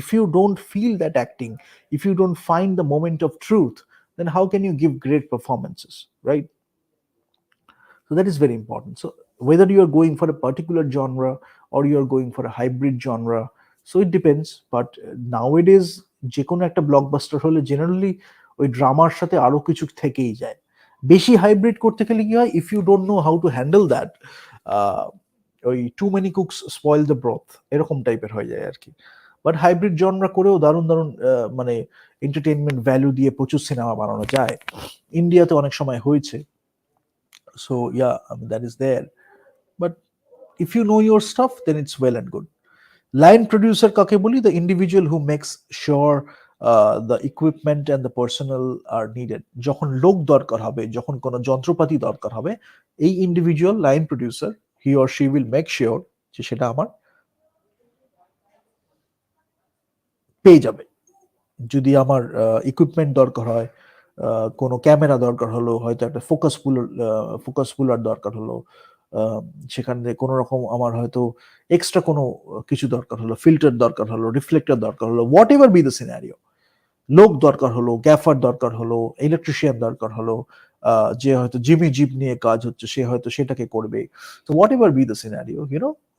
if you don't feel that acting, if you don't find the moment of truth, then how can you give great performances, right? So that is very important. So whether you are going for a particular genre or you are going for a hybrid genre, so it depends, but now it is যে কোনো একটা blockbuster হলে generally ওই ড্রামার সাথে আরো কিছু থেকেই যায়। বেশি হাইব্রিড করতে গেলে কি হয়, if you don't know how to handle that, ওই too many cooks spoil the broth, এরকম টাইপের হয়ে যায় আর কি। বাট হাইব্রিড জনরা করেও দারুণ দারুণ মানে এন্টারটেইনমেন্ট ভ্যালু দিয়ে প্রচুর সিনেমা বানানো যায়, ইন্ডিয়াতে অনেক সময় হয়েছে। So yeah, that is there, but if you know your stuff then it's well and good. Line producer কাকে বলি? The individual who makes sure the equipment and the personnel are needed. যখন লোক দরকার হবে, যখন কোনো যন্ত্রপাতি দরকার হবে, এই individual line producer, he or she will make sure যে সেটা আমার পেয়ে যাবে। যদি আমার ইকুইপমেন্ট দরকার হয়, কোনো ক্যামেরা দরকার হলো, হয়তো একটা ফোকাস পুলার দরকার হলো, সেখানে কোনো রকম আমার হয়তো এক্সট্রা কোনো কিছু দরকার হলো, ফিল্টার দরকার হলো, রিফ্লেক্টর দরকার হলো, what ever be the scenario, লোক দরকার হলো, গ্যাফার দরকার হলো, ইলেকট্রিশিয়ান দরকার হলো, যে হয়তো জিমি জিপ নিয়ে কাজ হচ্ছে সে হয়তো সেটাকে করবে। তো whatever be the scenario,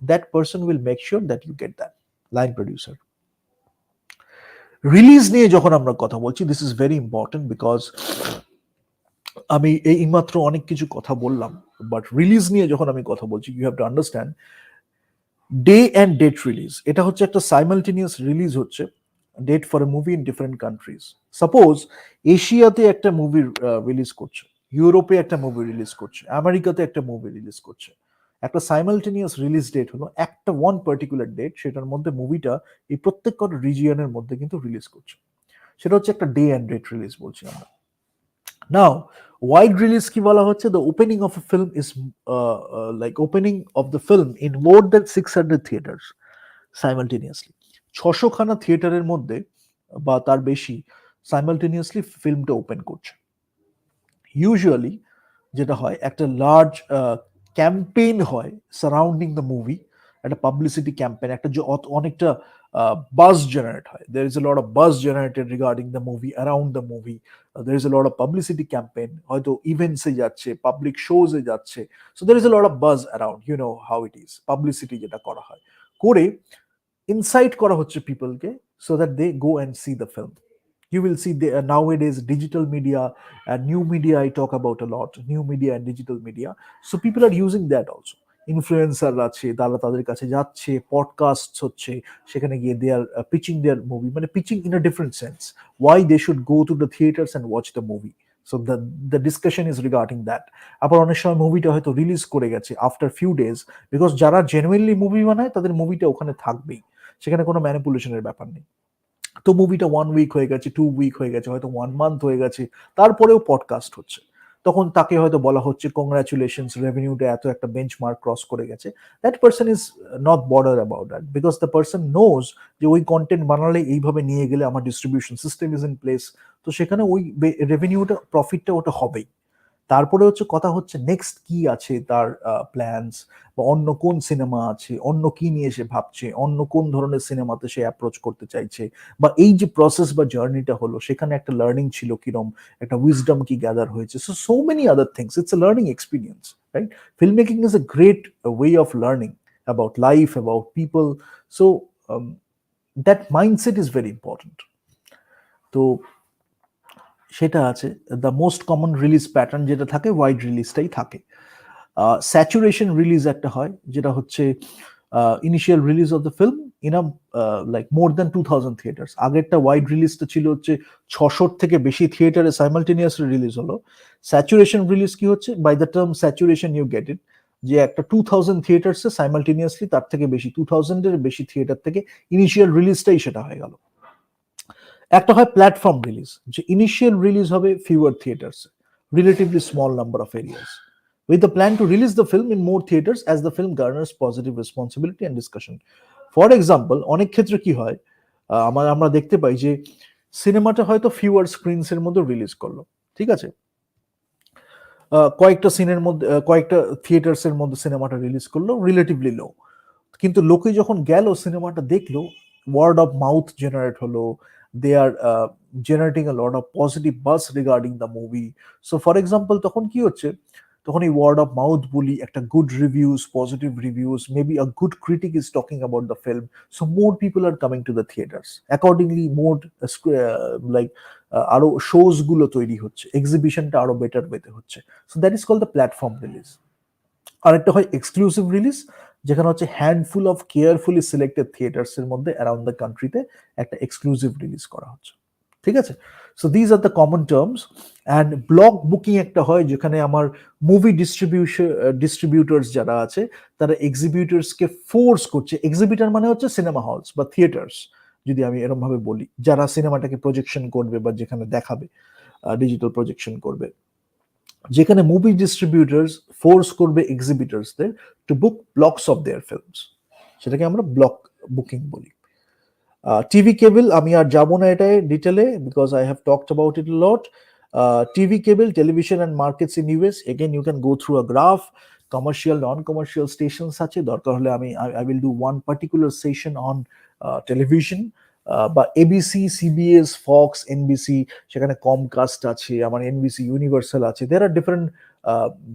that person will make sure that you get that, line producer. Release নিয়ে যখন আমরা কথা বলছি, this is very important, because আমি এইমাত্র অনেক কিছু কথা বললাম, বাট রিলিজ নিয়ে যখন আমি কথা বলছি, you have to understand day and date release. এটা হচ্ছে একটা সাইমালটেনিয়াস রিলিজ হচ্ছে, date for a movie in different countries. Suppose এশিয়াতে একটা মুভি রিলিজ করছে, ইউরোপে একটা মুভি রিলিজ করছে, আমেরিকাতে একটা মুভি রিলিজ করছে। একটা সাইমালটেনিয়াস রিলিজ ডেট হলো একটা ওয়ান পার্টিকুলার ডেট, সেটার মধ্যে মুভিটা এই প্রত্যেক কটা রিজিয়নের মধ্যে কিন্তু রিলিজ করছে, সেটা হচ্ছে একটা ডে অ্যান্ড ডেট রিলিজ বলছি আমরা। নাও ওয়াইড রিলিজ কি বলা হচ্ছে? The opening of a film is like opening of the film in more than 600 theatres simultaneously. 600 খানা থিয়েটারের মধ্যে বা তার বেশি সাইমালটেনিয়াসলি ফিল্মটা ওপেন করছে। ইউজুয়ালি যেটা হয়, একটা লার্জ ক্যাম্পেইন হয় সারাউন্ডিং দ্য মুভি, একটা পাবলিসিটি ক্যাম্পেইন, একটা অনেকটা বাজ জেনারেট হয়। There is a lot of buzz generated regarding the movie, around the movie. There is a lot of publicity campaign, হয়তো ইভেন্টসে যাচ্ছে, পাবলিক শোজে যাচ্ছে। So there is a lot of buzz around, you know how it is. Publicity যেটা করা হয়, করে incite করা হচ্ছে পিপলকে, so that they go and see the film. You will see nowadays digital media and new media, I talk about a lot, new media and digital media. So people are using that also. Influencer আছে, তারা তাদের কাছে যাচ্ছে, podcast হচ্ছে, সেখানে গিয়ে they are pitching their movie, মানে pitching in a different sense, why they should go to the theatres and watch the movie. So the discussion is regarding that. আবার অনেক সময় মুভিটা হয়তো রিলিজ করে গেছে আফটার ফিউ ডেজ, বিকজ যারা genuinely movie বানায় তাদের মুভিটা ওখানে থাকবেই, সেখানে কোনো ম্যানিপুলেশনের ব্যাপার নেই। তো মুভিটা 1 উইক হয়ে গেছে, 2 উইক হয়ে গেছে, হয়তো 1 মান্থ হয়ে গেছে, তারপরেও পডকাস্ট হচ্ছে, তখন তাকে হয়তো বলা হচ্ছে কংগ্রাচুলেশনস, রেভিনিউটা এত একটা বেঞ্চমার্ক ক্রস করে গেছে। That person is not bother about that, because the person knows যে ওই কন্টেন্ট বানালে এইভাবে নিয়ে গেলে আমার distribution system is in place, তো সেখানে ওই রেভিনিউটা, প্রফিটটা ওটা হবেই। তারপরে হচ্ছে কথা হচ্ছে নেক্সট কি আছে তার প্ল্যানস, বা অন্য কোন সিনেমা আছে, অন্য কি নিয়ে সে ভাবছে, অন্য কোন ধরনের সিনেমাতে সে অ্যাপ্রোচ করতে চাইছে, বা এই যে প্রসেস বা জার্নিটা হলো সেখানে একটা লার্নিং ছিল কিরম, একটা উইজডম কি গ্যাদার হয়েছে। So many other things, it's a learning experience, right? Film making is a great way of learning about life, about people. So that mindset is very important. তো সেটা আছে। The most common release pattern যেটা থাকে, wide রিলিজটাই থাকে। Saturation release একটা হয়, যেটা হচ্ছে initial release of the film in a like more than 2000 theatres. আগেরটা ওয়াইড রিলিজটা ছিল হচ্ছে 600 থেকে বেশি থিয়েটারে সাইমালটেনিয়াসলি রিলিজ হলো। স্যাচুরেশন রিলিজ কি হচ্ছে? By the term saturation you get it, যে একটা 2000 থিয়েটার্সে সাইমালটেনিয়াসলি, তার থেকে বেশি 2000-এর বেশি থিয়েটার থেকে ইনিশিয়াল রিলিজটাই সেটা হয়ে গেল। একটা হয় প্ল্যাটফর্ম রিলিজ, যে ইনিশিয়াল রিলিজ হবে fewer theatres, relatively small number of areas, with the plan to release the film in more theaters as the film garners positive responsibility and discussion. For example, অনেক ক্ষেত্রে কি হয়, আমরা দেখতে পাই যে সিনেমাটা হয়তো ফিউয়ার স্ক্রিনস এর মধ্যে রিলিজ করলো, ঠিক আছে, কয়েকটা সিনের মধ্যে, কয়েকটা থিয়েটার্স এর মধ্যে সিনেমাটা রিলিজ করলো, রিলেটিভলি লো, কিন্তু লোকে যখন গেল সিনেমাটা দেখলো, ওয়ার্ড অফ মাউথ জেনারেট হলো, they are generating a lot of positive buzz regarding the movie. So for example তখন কি হচ্ছে, তখন এই ওয়ার্ড অফ মাউথ বলি, একটা good reviews, positive reviews, maybe a good critic is talking about the film, so more people are coming to the theatres, accordingly more like আরো shows গুলো তৈরি হচ্ছে, এক্সিবিশনটা আরো বেটার ওয়েতে হচ্ছে। So that is call the platform release. আরেকটা হয় এক্সক্লুসিভ রিলিজ, যেখানে হচ্ছে handful of carefully selected theatres এর মধ্যে অ্যারাউন্ড দ্য কান্ট্রিতে একটা এক্সক্লুসিভ রিলিজ করা হচ্ছে। ঠিক আছে, so these are the common terms. And block booking একটা হয়, যেখানে আমার মুভি ডিস্ট্রিবিউটার্স যারা আছে তারা এক্সিবিউটার্সকে ফোর্স করছে। এক্সিবিটার মানে হচ্ছে সিনেমা হলস বা থিয়েটার্স, যদি আমি এরকম ভাবে বলি, যারা সিনেমাটাকে প্রজেকশন করবে বা যেখানে দেখাবে, ডিজিটাল প্রজেকশন করবে, যেখানে মুভি ডিস্ট্রিবিউটার্স ফোর্স করবে এক্সিবিটার্সদের to book blocks of their films, সেটাকে আমরা ব্লক বুকিং বলি। টিভি কেবল আমি আর যাবো না এটাই ডিটেলে, because I have talked about it lot. TV cable, television and markets in US, again you can go through a graph, commercial non commercial stations আছে, দরকার হলে আমি I will do one particular session on television, বা ABC, CBS, Fox, NBC, সেখানে Comcast আছে, আমার NBC Universal আছে, there are different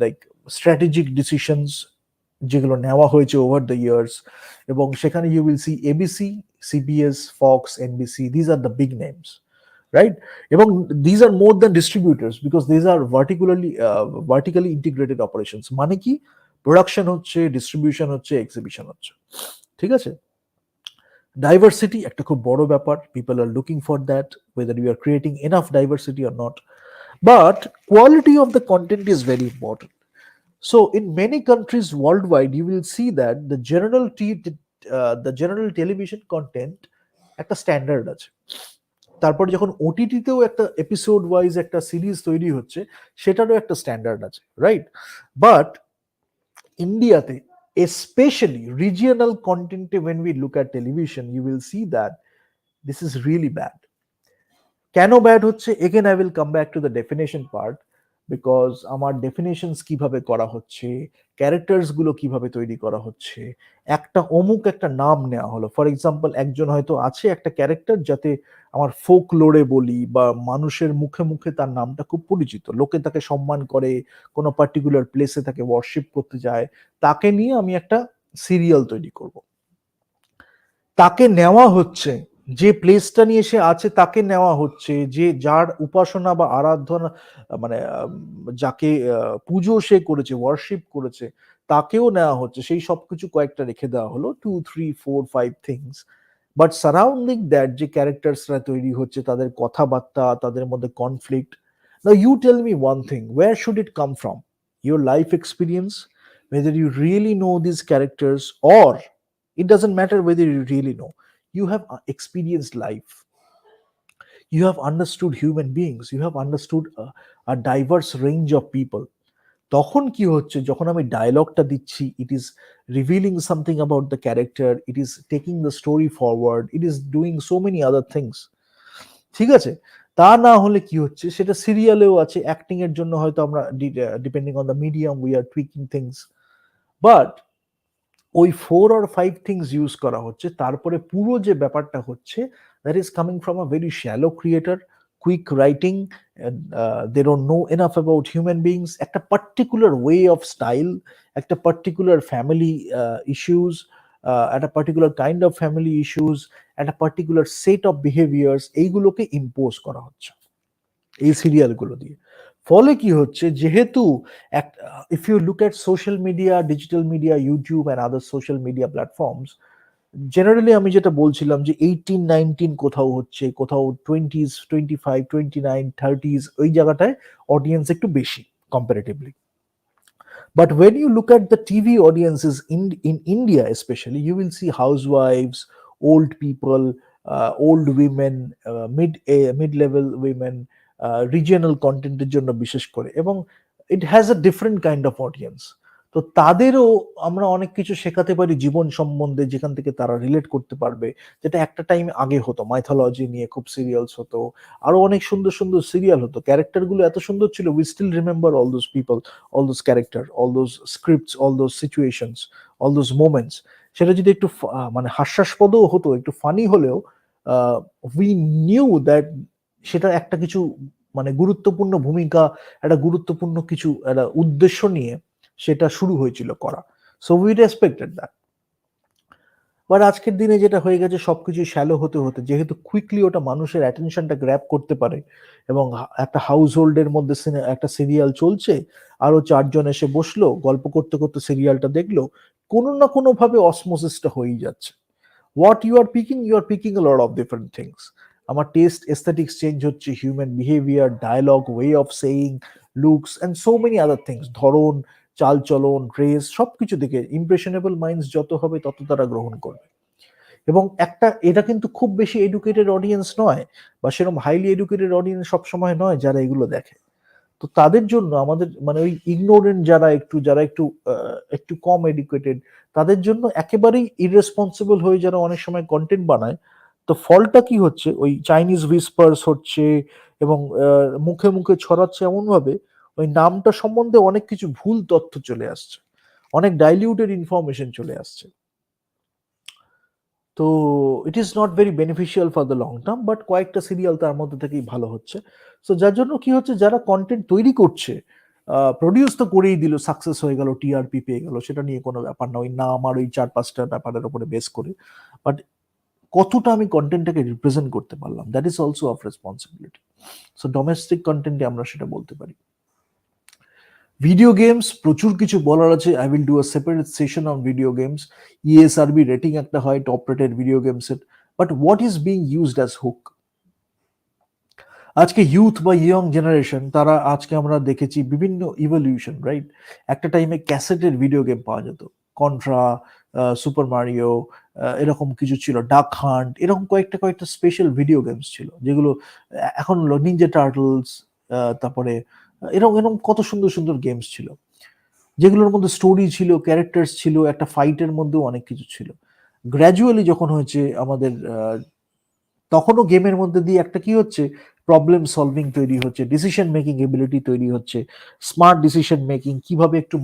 like strategic decisions যেগুলো নেওয়া হয়েছে ওভার দ্য ইয়ার্স, এবং সেখানে you will see ABC, CBS, Fox, NBC, these are the big names, right? এবং these are more than distributors, because these are vertically integrated operations. মানে কি, production হচ্ছে, distribution হচ্ছে, এক্সিবিশন হচ্ছে। ঠিক আছে, ডাইভার্সিটি একটা খুব বড় ব্যাপার, people are looking for that, whether you are creating enough diversity or not, but quality of the content is very important. So in many countries worldwide you will see that the general television content একটা standard আছে, তারপর যখন ওটিটিতেও একটা episode wise একটা series তৈরি হচ্ছে, সেটারও একটা স্ট্যান্ডার্ড আছে, রাইট? বাট ইন্ডিয়াতে, especially regional content, when we look at television you will see that this is really bad. কেন ব্যাড হচ্ছে, again I will come back to the definition part, because আমার definitions কিভাবে করা হচ্ছে, characters গুলো কিভাবে তৈরি করা হচ্ছে, একটা অমুক একটা নাম নেওয়া হলো, ফর এক্সাম্পল একজন হয়তো আছে একটা ক্যারেক্টার, যাতে আমার ফোক লোরে বলি বা মানুষের মুখে মুখে তার নামটা খুব পরিচিত, লোকে তাকে সম্মান করে, কোনো পার্টিকুলার প্লেসে তাকে ওয়ার্শিপ করতে যায়, তাকে নিয়ে আমি একটা সিরিয়াল তৈরি করব। তাকে নেওয়া হচ্ছে, যে প্লেসটা নিয়ে সে আছে তাকে নেওয়া হচ্ছে, যে যার উপাসনা বা আরাধনা, মানে যাকে পুজো সে করেছে, ওয়ার্শিপ করেছে, তাকেও নেওয়া হচ্ছে, সেই সবকিছু কয়েকটা রেখে দেওয়া হলো, 2 3 4 5 থিংস। বাট সারাউন্ডিং দ্যাট যে ক্যারেক্টার্সরা তৈরি হচ্ছে, তাদের কথাবার্তা, তাদের মধ্যে conflict, now you tell me one thing, where should it come from? Your life experience, whether you really know these characters, or it doesn't matter whether you really know, you have experienced life, you have understood human beings, you have understood a diverse range of people. তখন কি হচ্ছে, যখন আমি ডায়লগটা দিচ্ছি, it is revealing something about the character, it is taking the story forward, it is doing so many other things. ঠিক আছে, তা না হলে কি হচ্ছে, সেটা সিরিয়ালেও আছে, অ্যাক্টিং এর জন্য হয়তো আমরা depending on the medium we are tweaking things, but ওই 4 or 5 থিংস ইউজ করা হচ্ছে, তারপরে পুরো যে ব্যাপারটা হচ্ছে, that is coming from a very shallow creator, quick writing, they don't know enough about human beings, একটা পার্টিকুলার ওয়ে অফ স্টাইল, একটা পার্টিকুলার ফ্যামিলি ইস্যুস, একটা particular kind of family issues, একটা পার্টিকুলার সেট অফ বিহেভিয়ার্স, এইগুলোকে impose করা হচ্ছে এই সিরিয়ালগুলো দিয়ে। ফলে কি হচ্ছে, যেহেতু if you look at social media, digital media, YouTube and other social media platforms, generally আমি যেটা বলছিলাম যে 18 19 কোথাও হচ্ছে, কোথাও 20s 25 29 30s, ওই জায়গাটায় অডিয়েন্স একটু বেশি comparatively. But when you look at the TV audiences in India, especially, you will see housewives, old people, old women, mid-level women, regional কন্টেন্টের জন্য বিশেষ করে, এবং it has a different kind of audience. তো তাদেরও আমরা অনেক কিছু শেখাতে পারি জীবন সম্বন্ধে, যেখান থেকে তারা রিলেট করতে পারবে, যেটা একটা টাইম আগে হতো, মাইথোলজি নিয়ে খুব সিরিয়ালস হতো, আরো অনেক সুন্দর সুন্দর সিরিয়াল হতো, ক্যারেক্টার গুলো এত সুন্দর ছিল, we still remember all those people, all those character, all those scripts, all those situations, all those moments। সেটা যদি একটু মানে হাস্যাস্পদও হতো, একটু ফানি হলেও, উই নিউ দ্যাট সেটা একটা কিছু মানে গুরুত্বপূর্ণ ভূমিকা, একটা গুরুত্বপূর্ণ কিছু একটা উদ্দেশ্য নিয়ে সেটা শুরু হয়েছিল করা। So we respected that. But আজকের দিনে যেটা হয়ে গেছে সবকিছু শ্যালো হতে হতে, যেহেতু কুইকলি ওটা মানুষের অ্যাটেনশনটা গ্র্যাব করতে পারে, এবং একটা হাউস হোল্ডের মধ্যে একটা সিরিয়াল চলছে, আরো চারজন এসে বসলো, গল্প করতে করতে সিরিয়ালটা দেখলো, কোনো না কোনো ভাবে অসমোসিসটা হয়েই যাচ্ছে। What you are picking a lot of different things. আমার টেস্ট এস্থেটিক্স চেঞ্জ হচ্ছে, human behaviour, dialogue, way of saying, looks and so many other things, ধরন, চালচলন, ড্রেস, সবকিছু থেকে ইমপ্রেশনেবল মাইন্ডস যত হবে তত তারা গ্রহণ করবে। এবং এটা কিন্তু খুব বেশি এডুকেটেড অডিয়েন্স নয়, বা সেরকম হাইলি এডুকেটেড অডিয়েন্স সবসময় নয় যারা এগুলো দেখে। তো তাদের জন্য আমাদের মানে ওই ইগনোরেন্ট যারা একটু একটু কম এডুকেটেড, তাদের জন্য একেবারেই ইররেসপন্সিবল হয়ে যারা অনেক সময় কন্টেন্ট বানায়, তো ফলটা কি হচ্ছে, ওই চাইনিজ হুইসপার্স হচ্ছে, এবং মুখে মুখে ছড়াচ্ছে এমন ভাবে ওই নামটা সম্বন্ধে অনেক কিছু ভুল তথ্য চলে আসছে, অনেক ডাইলিউটেড ইনফরমেশন চলে আসছে। তো it is not very beneficial for the long term, but কয়েকটা সিরিয়াল তার মধ্যে থেকেই ভালো হচ্ছে। সো যার জন্য কি হচ্ছে, যারা কন্টেন্ট তৈরি করছে, প্রডিউস তো করেই দিল, সাকসেস হয়ে গেল, টিআরপি পেয়ে গেল, সেটা নিয়ে কোনো ব্যাপার না, ওই নাম আর ওই 4-5টা ব্যাপারের উপরে বেস করে। বাট কতটা আমি কন্টেন্টটাকে রিপ্রেজেন্ট করতে পারলাম, that is also of responsibility. So domestic কন্টেন্টে আমরা সেটা বলতে পারি। ভিডিও গেমস প্রচুর কিছু বলার আছে, I will do a separate session on video games. ESRB rating একটা হয় টপ রেটেড ভিডিও গেমসের, but what is being used as hook? আজকে ইউথ বা ইয়ং জেনারেশন, তারা আজকে আমরা দেখেছি বিভিন্ন ইভলিউশন, রাইট? একটা টাইমে ক্যাসেটের ভিডিও গেম পাওয়া যেত, কন্ট্রা, সুপার মারিও, এরকম কিছু ছিল, ডাক হান্ট, এরকম কয়েকটা কয়েকটা স্পেশাল ভিডিও গেমস ছিল, যেগুলো এখন হলো নিনজা টার্টলস, তারপরে এরকম এরকম কত সুন্দর সুন্দর গেমস ছিল, যেগুলোর মধ্যে স্টোরি ছিল, ক্যারেক্টার্স ছিল, একটা ফাইটের মধ্যেও অনেক কিছু ছিল। গ্র্যাজুয়ালি যখন হয়েছে আমাদের, তখনও গেমের মধ্যে দিয়ে একটা কি হচ্ছে, প্রবলেম সলভিং তৈরি হচ্ছে, ডিসিশন মেকিং এবিলিটি তৈরি হচ্ছে, স্মার্ট ডিসিশন মেকিং, কিভাবে একটু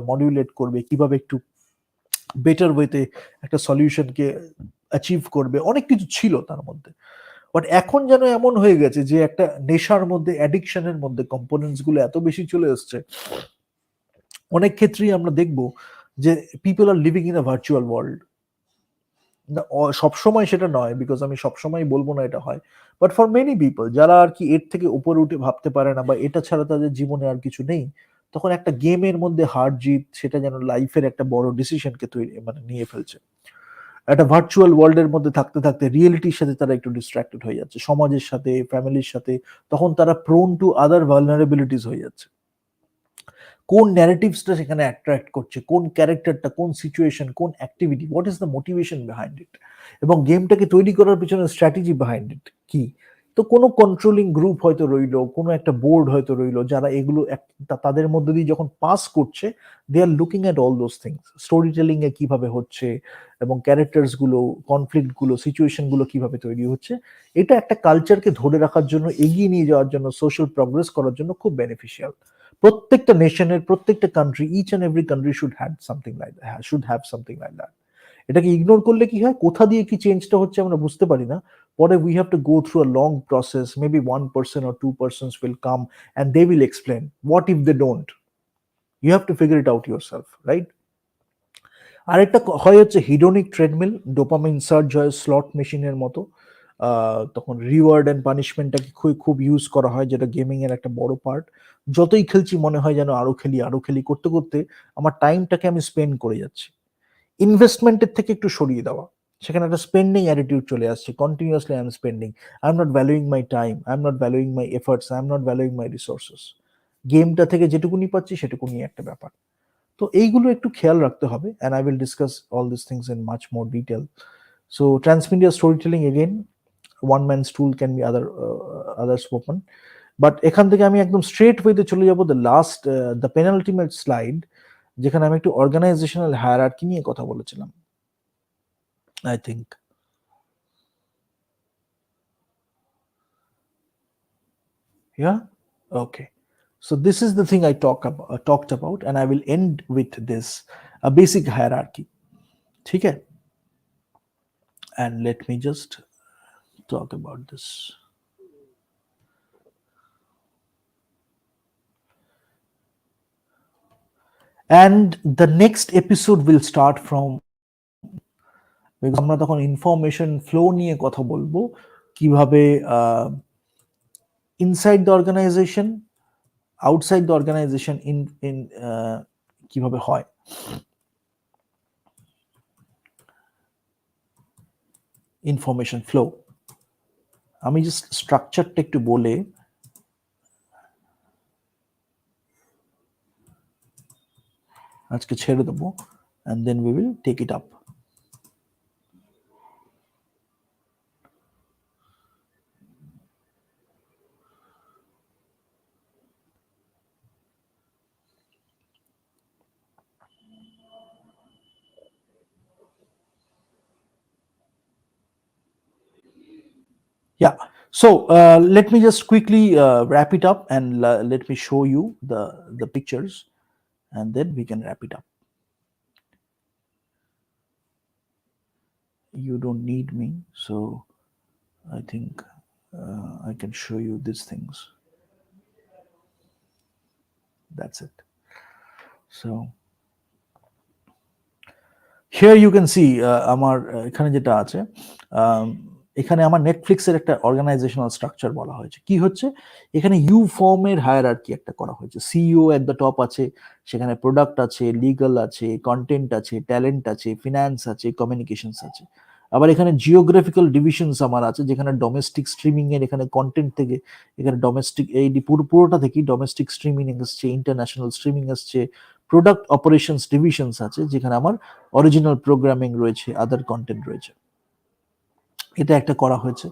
মডিউলেট করবে, কিভাবে একটু বেটার ওয়েতে একটা সলিউশনকে অ্যাচিভ করবে, অনেক কিছু ছিল তার মধ্যে। বাট এখন যেন এমন হয়ে গেছে যে একটা নেশার মধ্যে, অ্যাডিকশনের মধ্যে কম্পোনেন্টস গুলো এত বেশি চলে এসছে, অনেক ক্ষেত্রেই আমরা দেখব যে people are living in a virtual world. সবসময় সেটা নয়, বিকজ আমি সবসময় বলবো না এটা হয়, বাট ফর মেনি পিপল যারা আর কি এর থেকে উপরে উঠে ভাবতে পারে না, বা এটা ছাড়া তাদের জীবনে আর কিছু নেই, তখন একটা গেমের মধ্যে হার জিত, সেটা যেন লাইফের একটা বড় ডিসিশনকে তৈরি মানে নিয়ে ফেলছে। একটা ভার্চুয়াল ওয়ার্ল্ডের মধ্যে থাকতে থাকতে রিয়েলিটির সাথে তারা একটু ডিস্ট্রাক্টেড হয়ে যাচ্ছে, সমাজের সাথে, ফ্যামিলির সাথে, তখন তারা প্রোন টু আদার ভালনারেবিলিটিস হয়ে যাচ্ছে। কোন ন্যারেটিভসটা সেখানে অ্যাট্রাক্ট করছে, কোন ক্যারেক্টারটা, কোন সিচুয়েশন, কোন activity, what is the motivation behind it, এবং গেমটাকে তৈরি করার পিছনে স্ট্র্যাটেজি বিহাইন্ড ইট কি। তো কোনো কন্ট্রোলিং গ্রুপ হয়তো রইলো, কোনো একটা বোর্ড হয়তো রইলো, যারা এগুলো তাদের মধ্যে দিয়ে যখন পাস করছে, they are looking at all those things, story telling এ কিভাবে হচ্ছে, এবং ক্যারেক্টার্স গুলো, কনফ্লিক্ট গুলো, সিচুয়েশন গুলো কিভাবে তৈরি হচ্ছে। এটা একটা কালচারকে ধরে রাখার জন্য, এগিয়ে নিয়ে যাওয়ার জন্য, সোশ্যাল প্রগ্রেস করার জন্য খুব বেনিফিশিয়াল। প্রত্যেকটা নেশনের, প্রত্যেকটা country, each and every country should have something like that. এটাকে ইগনোর করলে কি হয়, কোথা দিয়ে কি চেঞ্জটা হচ্ছে আমরা বুঝতে পারি না। পরে we have to go through a long process, maybe 1 person or 2 persons will come and they will explain. What if they don't? You have to figure it out your self, right? আরেকটা হয় হচ্ছে hedonic treadmill, dopamine surge হয় slot মেশিনের মতো। তখন reward and পানিশমেন্টটাকে খুব খুব use করা হয়, যেটা গেমিং এর একটা বড় পার্ট। যতই খেলছি মনে হয় যেন আরো খেলি, আরো খেলি করতে করতে আমার টাইমটাকে আমি স্পেন্ড করে যাচ্ছি। ইনভেস্টমেন্টের থেকে একটু সরিয়ে দেওয়া, সেখানে একটা স্পেন্ডিং অ্যাটিটিউড চলে আসছে, continuously I am spending, I am not ভ্যালুইং my time, I am not ভ্যালুইং my efforts, I am not ভ্যালুইং my resources. গেমটা থেকে যেটুকুনি পাচ্ছি সেটুকুনি একটা ব্যাপার। তো এইগুলো একটু খেয়াল রাখতে হবে, and I will discuss all this things in much more detail. So transmedia story telling, again one man stool can be other spoken, but এখান থেকে আমি একদম স্ট্রেট ওয়েতে চলে যাব দ্য পেনাল্টিমেট স্লাইড, যেখানে আমি একটু অর্গানাইজেশনাল হায়ারার্কি নিয়ে কথা বলেছিলাম, I think. Yeah, okay. So this is the thing I talked about, and I will end with this, a basic hierarchy. ठीक है? And let me just talk about this. and the next episode will start from, because আমরা তখন information flow নিয়ে কথা বলবো, কিভাবে inside the organisation, outside the organisation in কিভাবে হয়। ইনফরমেশন ফ্লো, আমি জাস্ট স্ট্রাকচারটা একটু বলে আজকে ছেড়ে দেবো, and then we will take it up. Yeah, so let me just quickly wrap it up, and let me show you the pictures, and then we can wrap it up. You don't need me, so I think I can show you these things. That's it. So here you can see আমার এখানে যেটা আছে, এখানে আমার নেটফ্লিক্সের একটা organisational structure বলা হয়েছে। কি হচ্ছে, এখানে ইউ ফর্মের হায়ারার্কি একটা করা হয়েছে। সিইও এট দ্য টপ আছে, সেখানে প্রোডাক্ট আছে, লিগাল আছে, কন্টেন্ট আছে, ট্যালেন্ট আছে, ফিনান্স আছে, কমিউনিকেশনস আছে। আবার এখানে জিওগ্রাফিক্যাল ডিভিশনস আমার আছে, যেখানে ডোমেস্টিক স্ট্রিমিং এর এখানে কন্টেন্ট থেকে, এখানে ডোমেস্টিক এই পুরোটা থেকেই ডোমেস্টিক স্ট্রিমিং আসছে, ইন্টারন্যাশনাল স্ট্রিমিং আসছে, প্রোডাক্ট অপারেশনস ডিভিশনস আছে, যেখানে আমার অরিজিনাল প্রোগ্রামিং রয়েছে, আদার কন্টেন্ট রয়েছে। এটা একটা করা হয়েছে।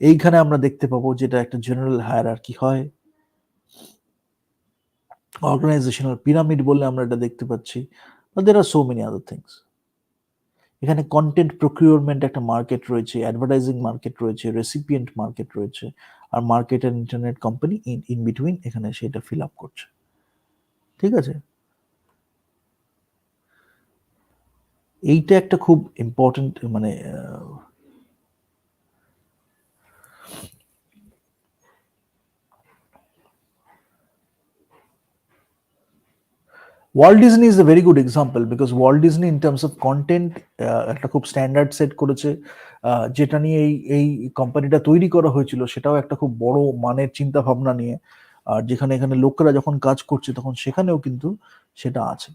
এইখানে আমরা দেখতে পাবো যেটা একটা জেনারেল হায়ারার্কি হয়, অর্গানাইজেশনাল পিরামিড বলে আমরা এটা দেখতে পাচ্ছি, but there are so many other things. এখানে কন্টেন্ট প্রকিউরমেন্ট একটা মার্কেট রয়েছে, অ্যাডভার্টাইজিং মার্কেট রয়েছে, রেসিপিয়েন্ট মার্কেট রয়েছে, আর market and internet company in between এখানে সেটা ফিল আপ করছে। ঠিক আছে, এইটা একটা খুব ইম্পর্টেন্ট, মানে Walt Disney is a very good example, because Walt Disney in terms of content একটা খুব স্ট্যান্ডার্ড সেট করেছে, যেটা নিয়ে এই কোম্পানিটা তৈরি করা হয়েছিল সেটাও একটা খুব বড় মানের চিন্তা ভাবনা নিয়ে, আর যেখানে এখানে লোকেরা যখন কাজ করছে তখন সেখানেও কিন্তু সেটা আছে।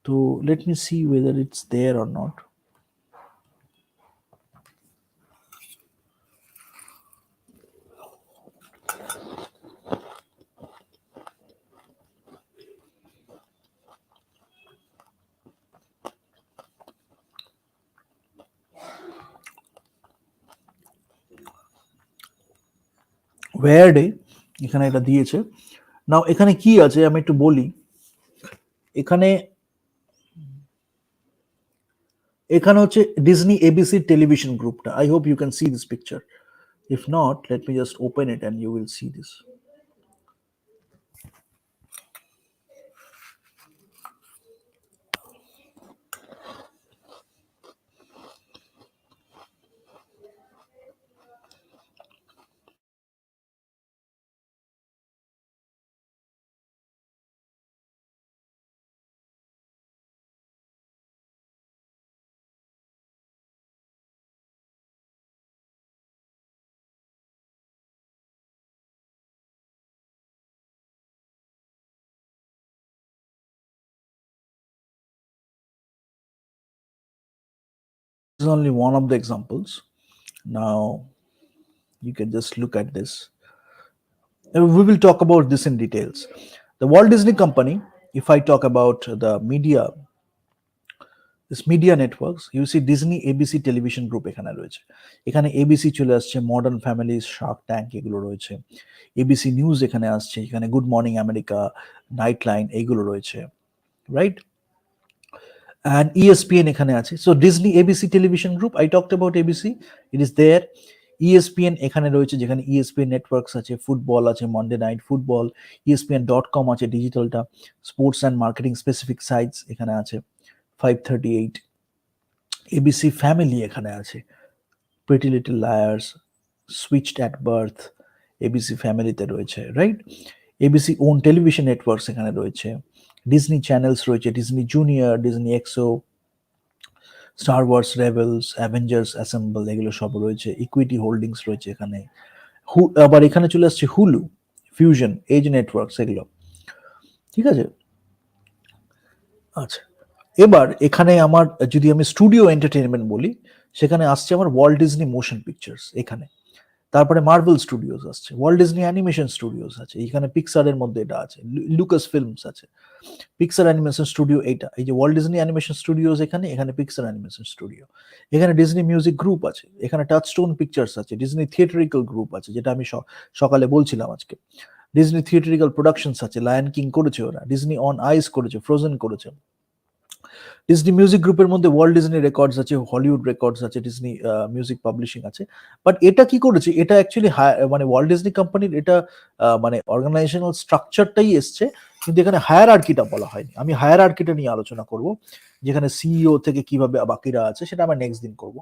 তো let me see whether it's there or not. ওয়ারডে এখানে এটা দিয়েছে। নাও এখানে কি আছে আমি একটু বলি। এখানে এখানে হচ্ছে ডিজনি এবিসি টেলিভিশন গ্রুপটা। I hope you can see this picture. If not, let me just open it and you will see this. This is only one of the examples. Now you can just look at this. We will talk about this in details. The Walt Disney Company, if I talk about the media, this media networks, you see Disney ABC television group এখানে রয়েছে। এখানে ABC চলে আসছে, modern families, Shark tank এগুলো রয়েছে। ABC news এখানে আসছে, এখানে good morning America, night line এইগুলো রয়েছে, রাইট? And ESPN এখানে আছে। So Disney ABC television group, I talked about ABC, it is there. ESPN এখানে রয়েছে, যেখানে ESPN নেটওয়ার্কস আছে, ফুটবল আছে, মন্ডে নাইট ফুটবল, ESPN.com আছে ডিজিটালটা, sports and marketing specific sites এখানে আছে, 538। ABC ফ্যামিলি এখানে আছে, pretty little liars, switched at birth, ABC ফ্যামিলিতে রয়েছে, right? ABC own television networks এখানে রয়েছে, ডিজনি চ্যানেলস রয়েছে, ডিজনি জুনিয়র, ডিজনি এক্সো, Star Wars Rebels, Avengers Assemble, এগুলো সব রয়েছে। ইকুইটি হোল্ডিংস রয়েছে এখানে। আবার এখানে চলে আসছে হুলু, ফিউশন, এজ নেটওয়ার্কস, এগুলো ঠিক আছে। আচ্ছা, এবার এখানে আমার যদি আমি স্টুডিও এন্টারটেনমেন্ট বলি, সেখানে আসছে আমার ওয়াল্ট ডিজনি মোশন পিকচার্স এখানে, তারপরে মার্ভেল স্টুডিওস আসছে, ওয়াল্ট ডিজনি অ্যানিমেশন স্টুডিওস আছে, এখানে পিক্সারের মধ্যে এটা আছে, লুকাস ফিল্মস আছে, পিক্সার অ্যানিমেশন স্টুডিও এইটা, এই যে ওয়াল্ট ডিজনি অ্যানিমেশন স্টুডিওস এখানে, এখানে পিক্সার অ্যানিমেশন স্টুডিও, এখানে ডিজনি মিউজিক গ্রুপ আছে, এখানে টাচস্টোন পিকচার্স আছে, ডিজনি থিয়েটারিক্যাল গ্রুপ আছে, যেটা আমি সকালে বলছিলাম আজকে, ডিজনি থিয়েটারিক্যাল প্রোডাকশনস আছে, লায়ন কিং করেছে ওরা, ডিজনি অন আইস করেছে, ফ্রোজেন করেছে। ডিজনি মিউজিক গ্রুপের মধ্যে ওয়ার্ল্ড ডিজনি রেকর্ডস আছে, হলিউড রেকর্ডস আছে, ডিজনি মিউজিক পাবলিশিং আছে। বাট এটা কি করেছে, এটা অ্যাকচুয়ালি মানে ওয়ার্ল্ড ডিজনি কোম্পানির এটা মানে অর্গানাইজেশনাল স্ট্রাকচারটাই এসছে, কিন্তু এখানে হায়ারার্কিটা বলা হয়নি। আমি হায়ারার্কিটা নিয়ে আলোচনা করব, যেখানে সিইও থেকে কিভাবে বাকিরা আছে, সেটা আমরা নেক্সট দিন করব।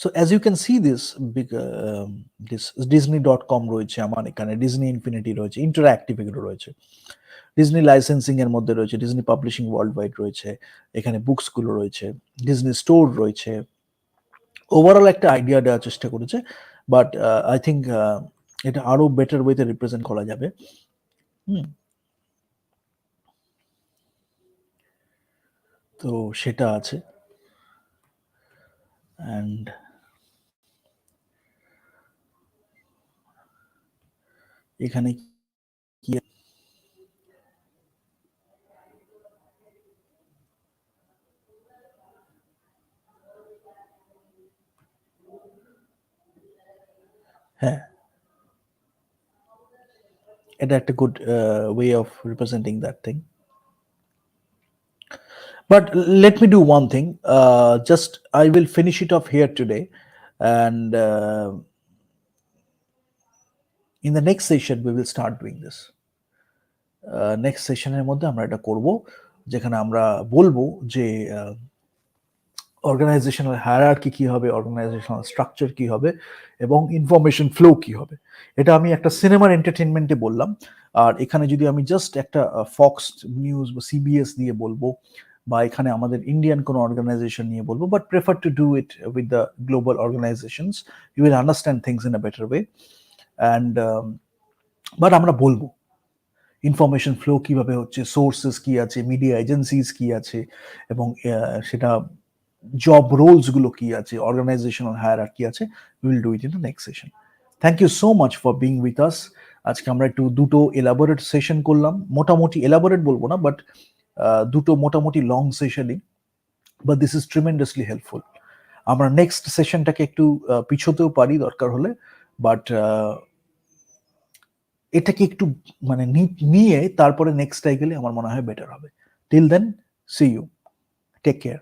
So as you can see this big this disney.com রয়েছে আমার এখানে, ডিজনি ইনফিনিটি রয়েছে, ইন্টারঅ্যাক্টিভ এগুলো রয়েছে, ডিজনি লাইসেন্সিং এর মধ্যে রয়েছে, ডিজনি পাবলিশিং ওয়ার্ল্ড ওয়াইড রয়েছে, এখানে বুকস গুলো রয়েছে, ডিজনি স্টোর রয়েছে। ওভারঅল একটা আইডিয়া দেওয়ার চেষ্টা করেছে, বাট আই থিঙ্ক এটা আরো বেটার ওয়েতে রিপ্রেজেন্ট করা যাবে। তো সেটা আছে। অ্যান্ড এখানে কি, হ্যাঁ, এটা একটা good way of representing that thing. But let me do one thing. Just I will finish it off here today, and in the next session we will start doing this. Next সেশনের মধ্যে আমরা এটা করব, যেখানে আমরা বলবো যে organisational hierarchy কি হবে, অর্গানাইজেশনাল স্ট্রাকচার কি হবে, এবং ইনফরমেশন ফ্লো কি হবে। এটা আমি একটা সিনেমার এন্টারটেনমেন্টে বললাম, আর এখানে যদি আমি জাস্ট একটা ফক্স নিউজ বা সিবিএস দিয়ে বলবো, বা এখানে আমাদের ইন্ডিয়ান কোনো অর্গানাইজেশন নিয়ে বলবো, but prefer to do it with the global organisations, you will understand things in a better way. And but আমরা বলবো ইনফরমেশন ফ্লো কিভাবে হচ্ছে, সোর্সেস কি আছে, মিডিয়া এজেন্সিস কি আছে, এবং সেটা জব রোলস গুলো কি আছে, অর্গানাইজেশনাল হায়ারার্কি আছে। Will do it in the next session. Thank you so much for being with us. আজকে আমরা একটু দুটো এলাবোরেট সেশন করলাম, মোটামুটি এলাবোরেট বলবো না, বাট দুটো মোটামুটি লং সেশনই, but this is tremendously helpful. আমরা নেক্সট সেশনটাকে একটু পিছোতেও পারি দরকার হলে, বাট এটাকে একটু মানে নিয়ে তারপরে নেক্সটটাই গেলে আমার মনে হয় বেটার হবে। Till then, see you, take care.